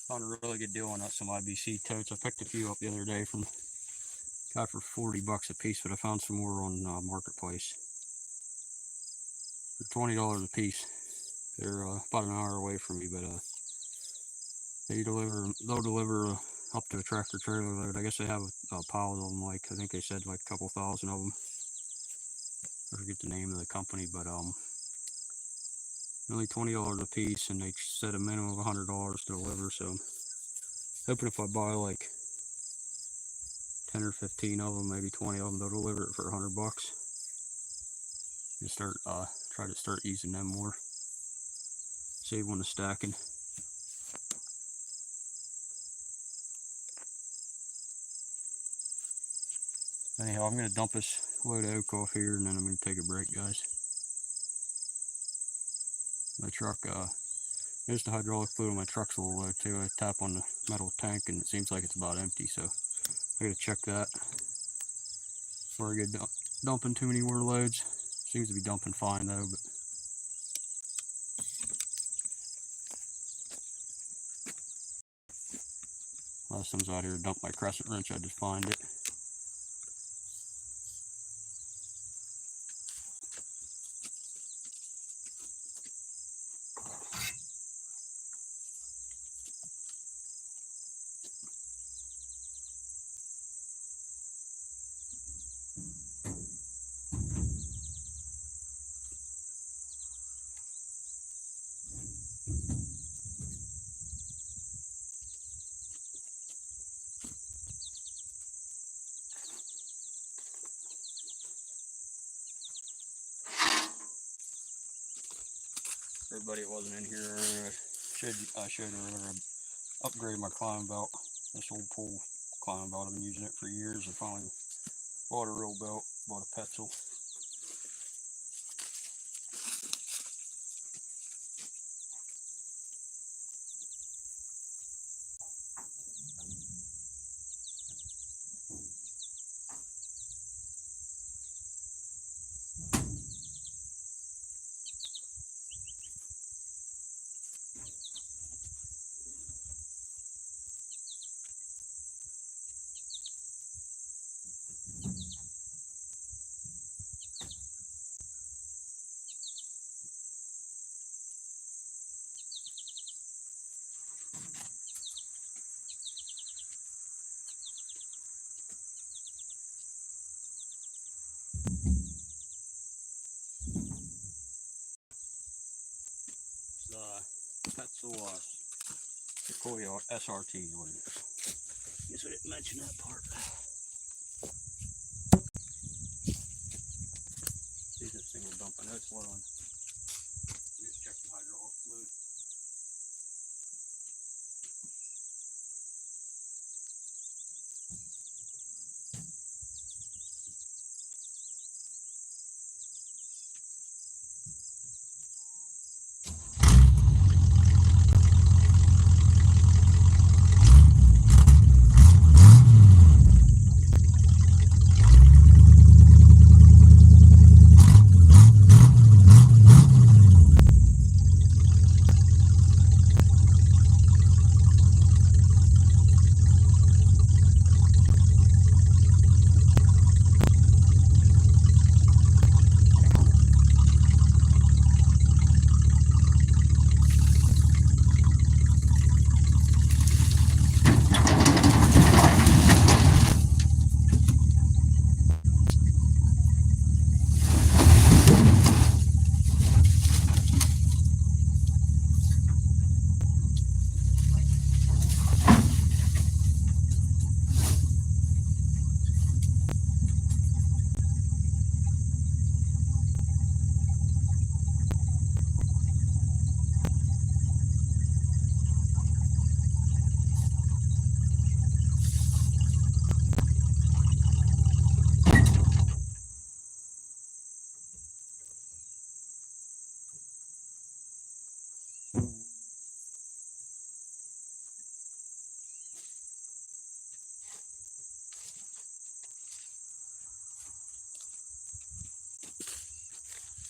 Found a really good deal on some IBC totes. I picked a few up the other day from got for $40 a piece, but I found some more on Marketplace for $20 a piece. They're about an hour away from me, but they'll deliver up to a tractor trailer load. I guess they have a pile of them, like I think they said like a couple thousand of them. I forget the name of the company, but only $20 a piece, and they said a minimum of $100 to deliver. So hoping if I buy like 10 or 15 of them, maybe 20 of them, they'll deliver it for $100. And try to start using them more. Save on the stacking. Anyhow, I'm gonna dump this load of oak off here, and then I'm gonna take a break, guys. My truck, noticed the hydraulic fluid on my truck's a little low too. I tap on the metal tank and it seems like it's about empty, so I gotta check that before I get dumping too many more loads. Seems to be dumping fine though, but last time I was out here to dump my crescent wrench, I just find it. Everybody that wasn't in here earlier, I showed earlier, I upgraded my climbing belt. This old pull climbing belt, I've been using it for years. I finally bought a real belt, bought a Petzl. Petzl Sequoia SRT. Guess I didn't mention that part. See if this thing will dump. I know it's low on. Just check the hydraulic fluid.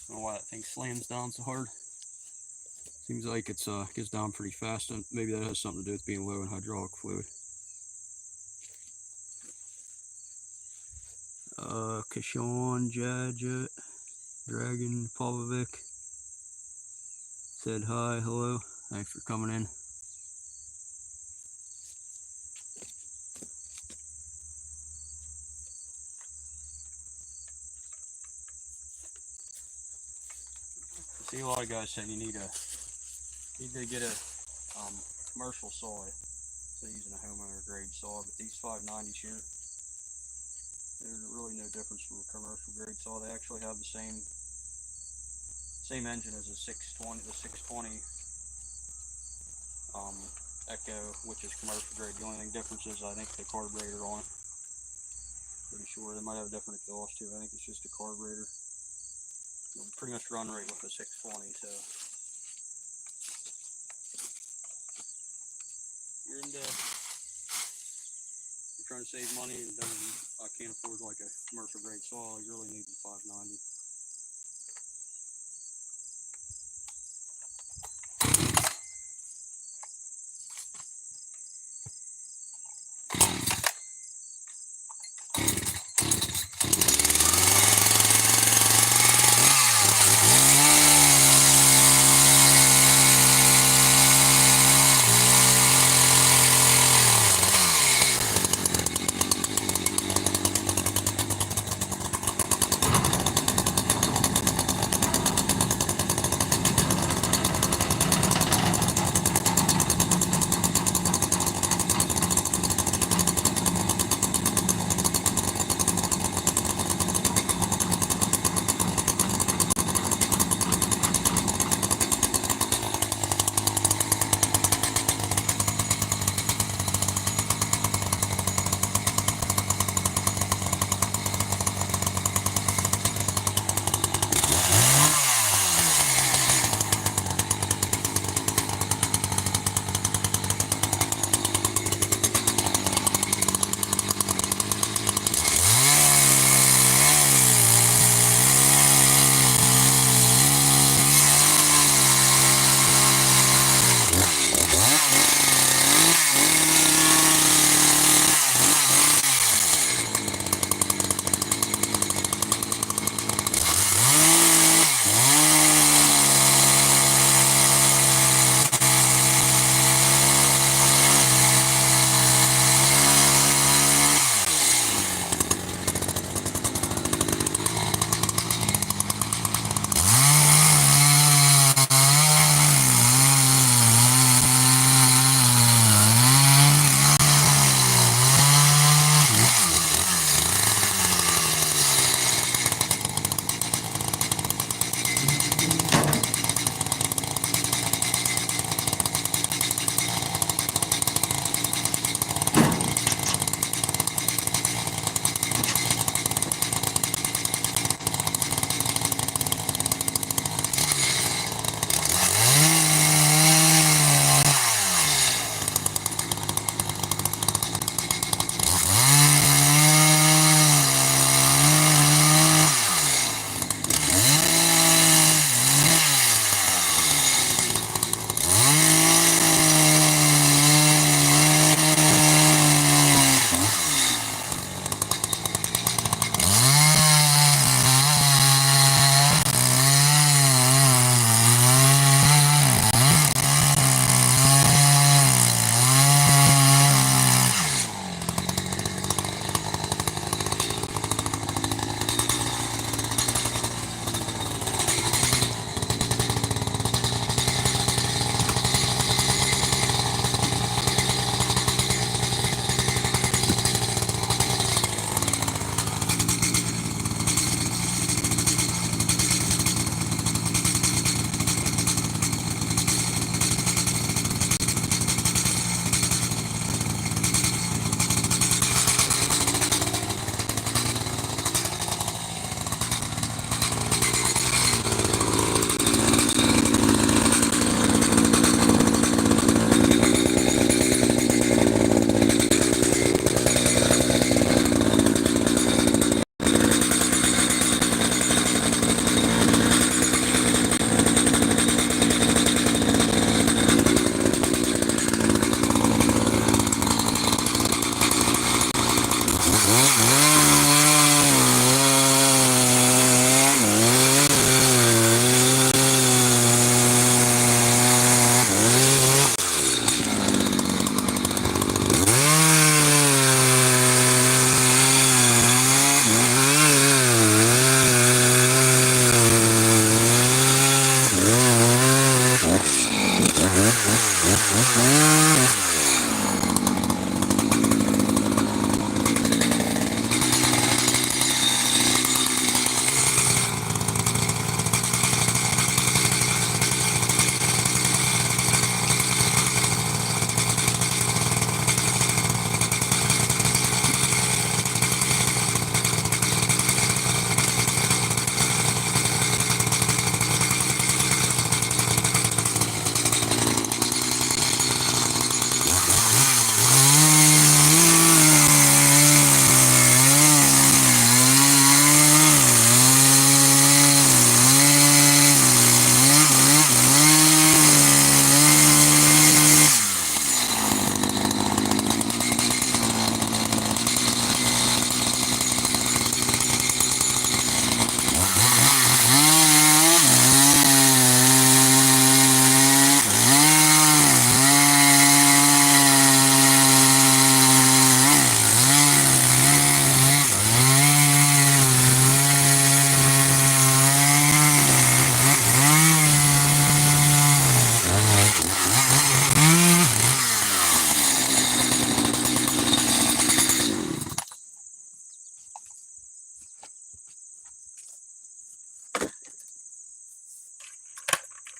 I don't know why that thing slams down so hard. Seems like it's gets down pretty fast, and maybe that has something to do with being low in hydraulic fluid. Kishon Jadjet Dragon Pavlovic said hi, hello, thanks for coming in. I see a lot of guys saying you need to get a commercial saw, so using a homeowner grade saw, but these 590s here, there's really no difference from a commercial grade saw. They actually have the same engine as a 620, the 620 Echo, which is commercial grade. The only thing difference is I think the carburetor on it. Pretty sure they might have a different exhaust too. I think it's just a carburetor. Pretty much run rate with the 620, so you're trying to save money and I can't afford like a commercial grade soil, you really need the 590.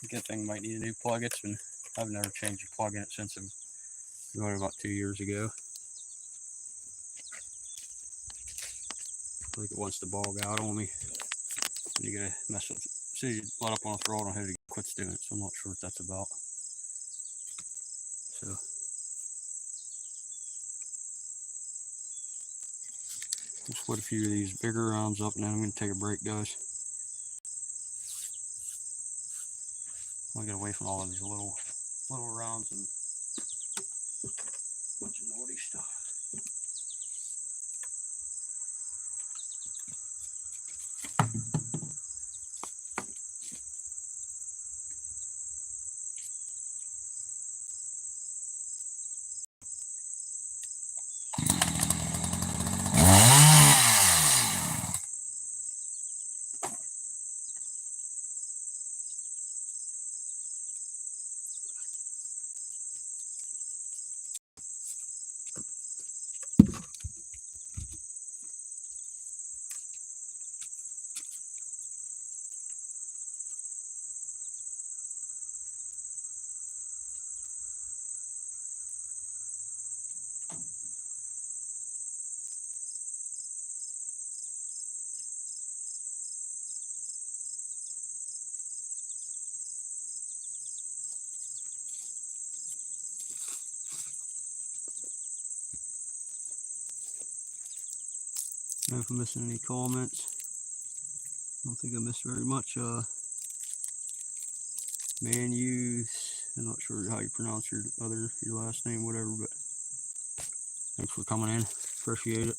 Good thing might need a new plug. I've never changed a plug in it since I got it about 2 years ago. I think it wants to bog out on me. And you gotta mess with. See, you let up on a throttle and it quits doing it. So I'm not sure what that's about. So we'll split a few of these bigger rounds up, and then I'm gonna take a break, guys. I'll get away from all of these little rounds and a bunch of naughty stuff. I don't know if I'm missing any comments. I don't think I missed very much. I'm not sure how you pronounce your last name, whatever, but thanks for coming in. Appreciate it.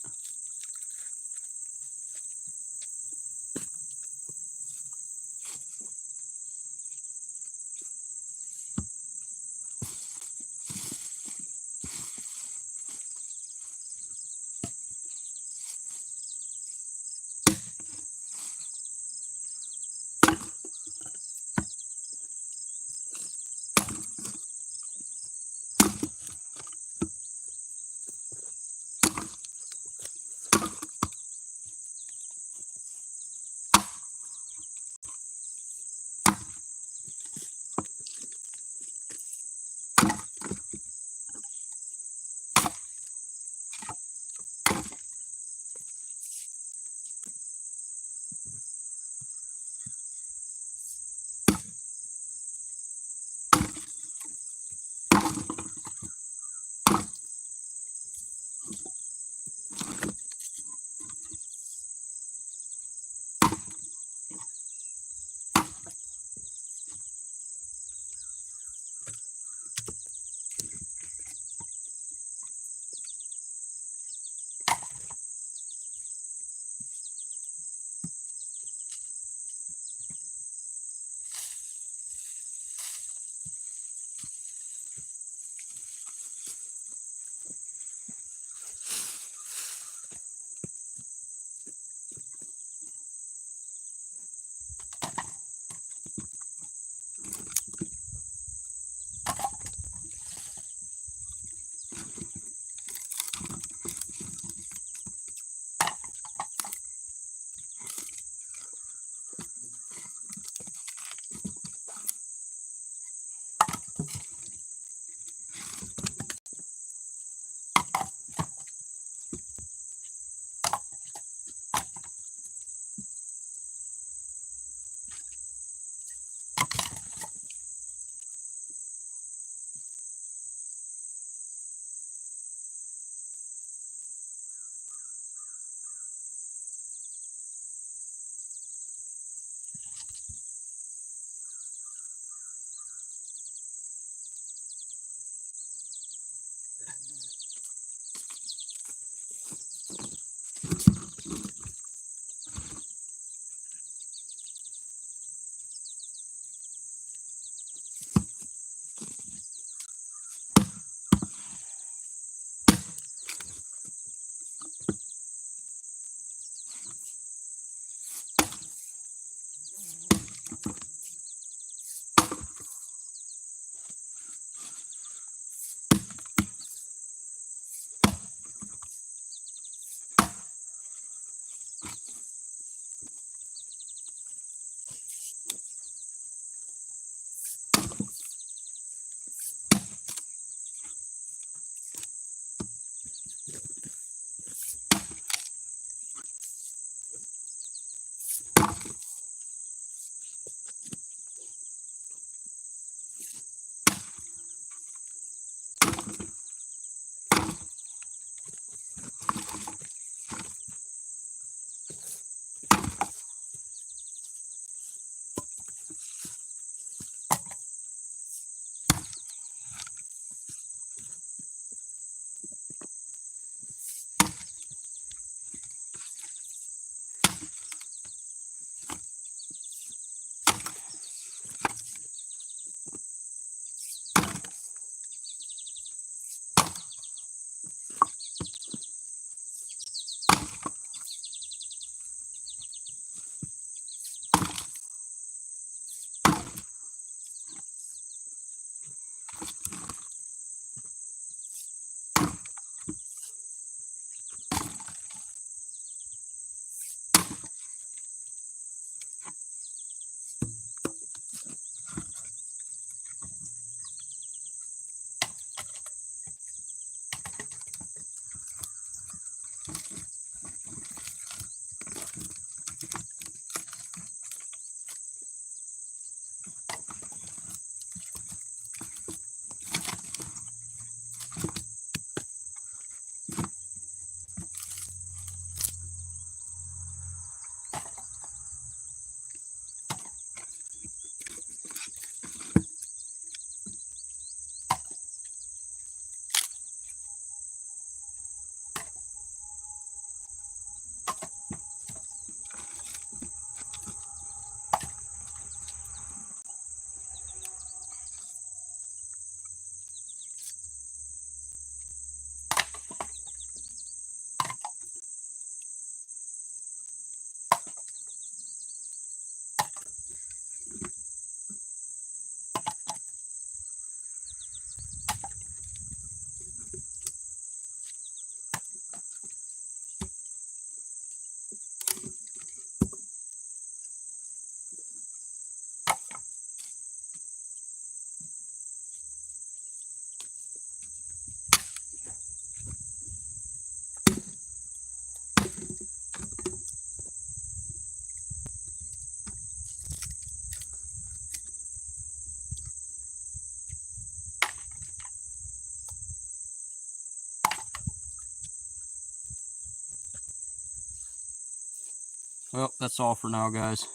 Well, that's all for now, guys.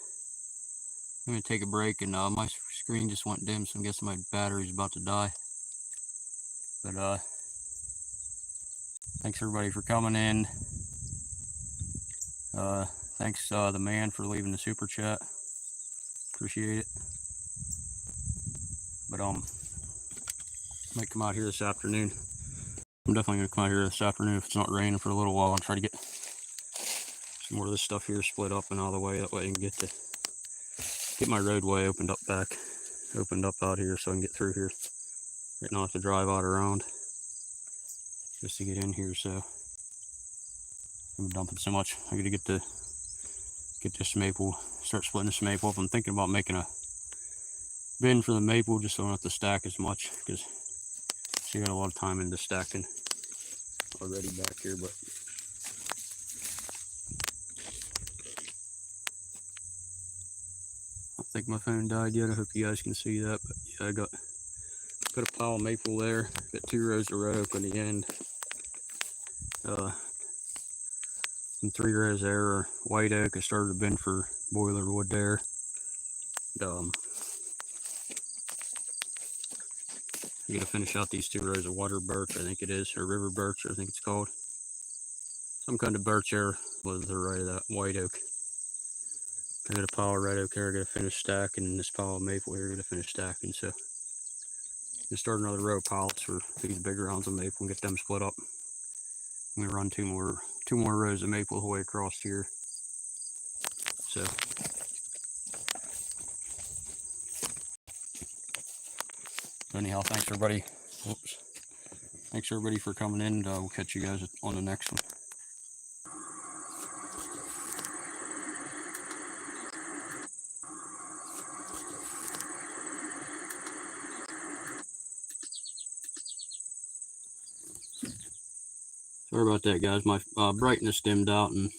I'm gonna take a break, and my screen just went dim, so I'm guessing my battery's about to die. But thanks everybody for coming in. Thanks the man for leaving the super chat. Appreciate it. But might come out here this afternoon. I'm definitely gonna come out here this afternoon if it's not raining for a little while and try to get some more of this stuff here split up and out of the way. That way I can get my roadway opened up out here, so I can get through here. Right now I have to drive out around just to get in here. So I'm dumping so much. I gotta get this maple, start splitting this maple up. I'm thinking about making a bin for the maple just so I don't have to stack as much, because she got a lot of time into stacking already back here. But I don't think my phone died yet. I hope you guys can see that. But yeah, I got a pile of maple there. Got 2 rows of red oak on the end. And 3 rows there are white oak. I started a bin for boiler wood there. And, I gotta finish out these 2 rows of water birch, I think it is, or river birch, I think it's called. Some kind of birch there was the right of that white oak. I got a pile of red oak here I gotta finish stacking, and this pile of maple here I gotta finish stacking. So just start another row of pallets for these big rounds of maple and get them split up. I'm gonna run two more rows of maple the way across here. So anyhow, thanks everybody. Oops. Thanks everybody for coming in, and we'll catch you guys on the next one. Sorry about that, guys. My brightness dimmed out, and I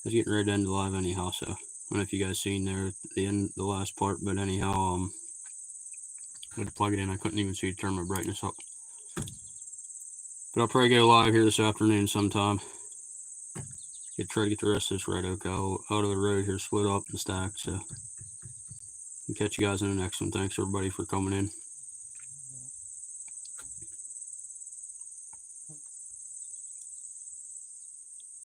was getting ready to end the live anyhow. So I don't know if you guys seen there at the end, the last part, but anyhow, I had to plug it in. I couldn't even see to turn my brightness up. But I'll probably go live here this afternoon sometime. Try to get the rest of this red oak out of the road here, split up and stacked. So I'll catch you guys in the next one. Thanks everybody for coming in.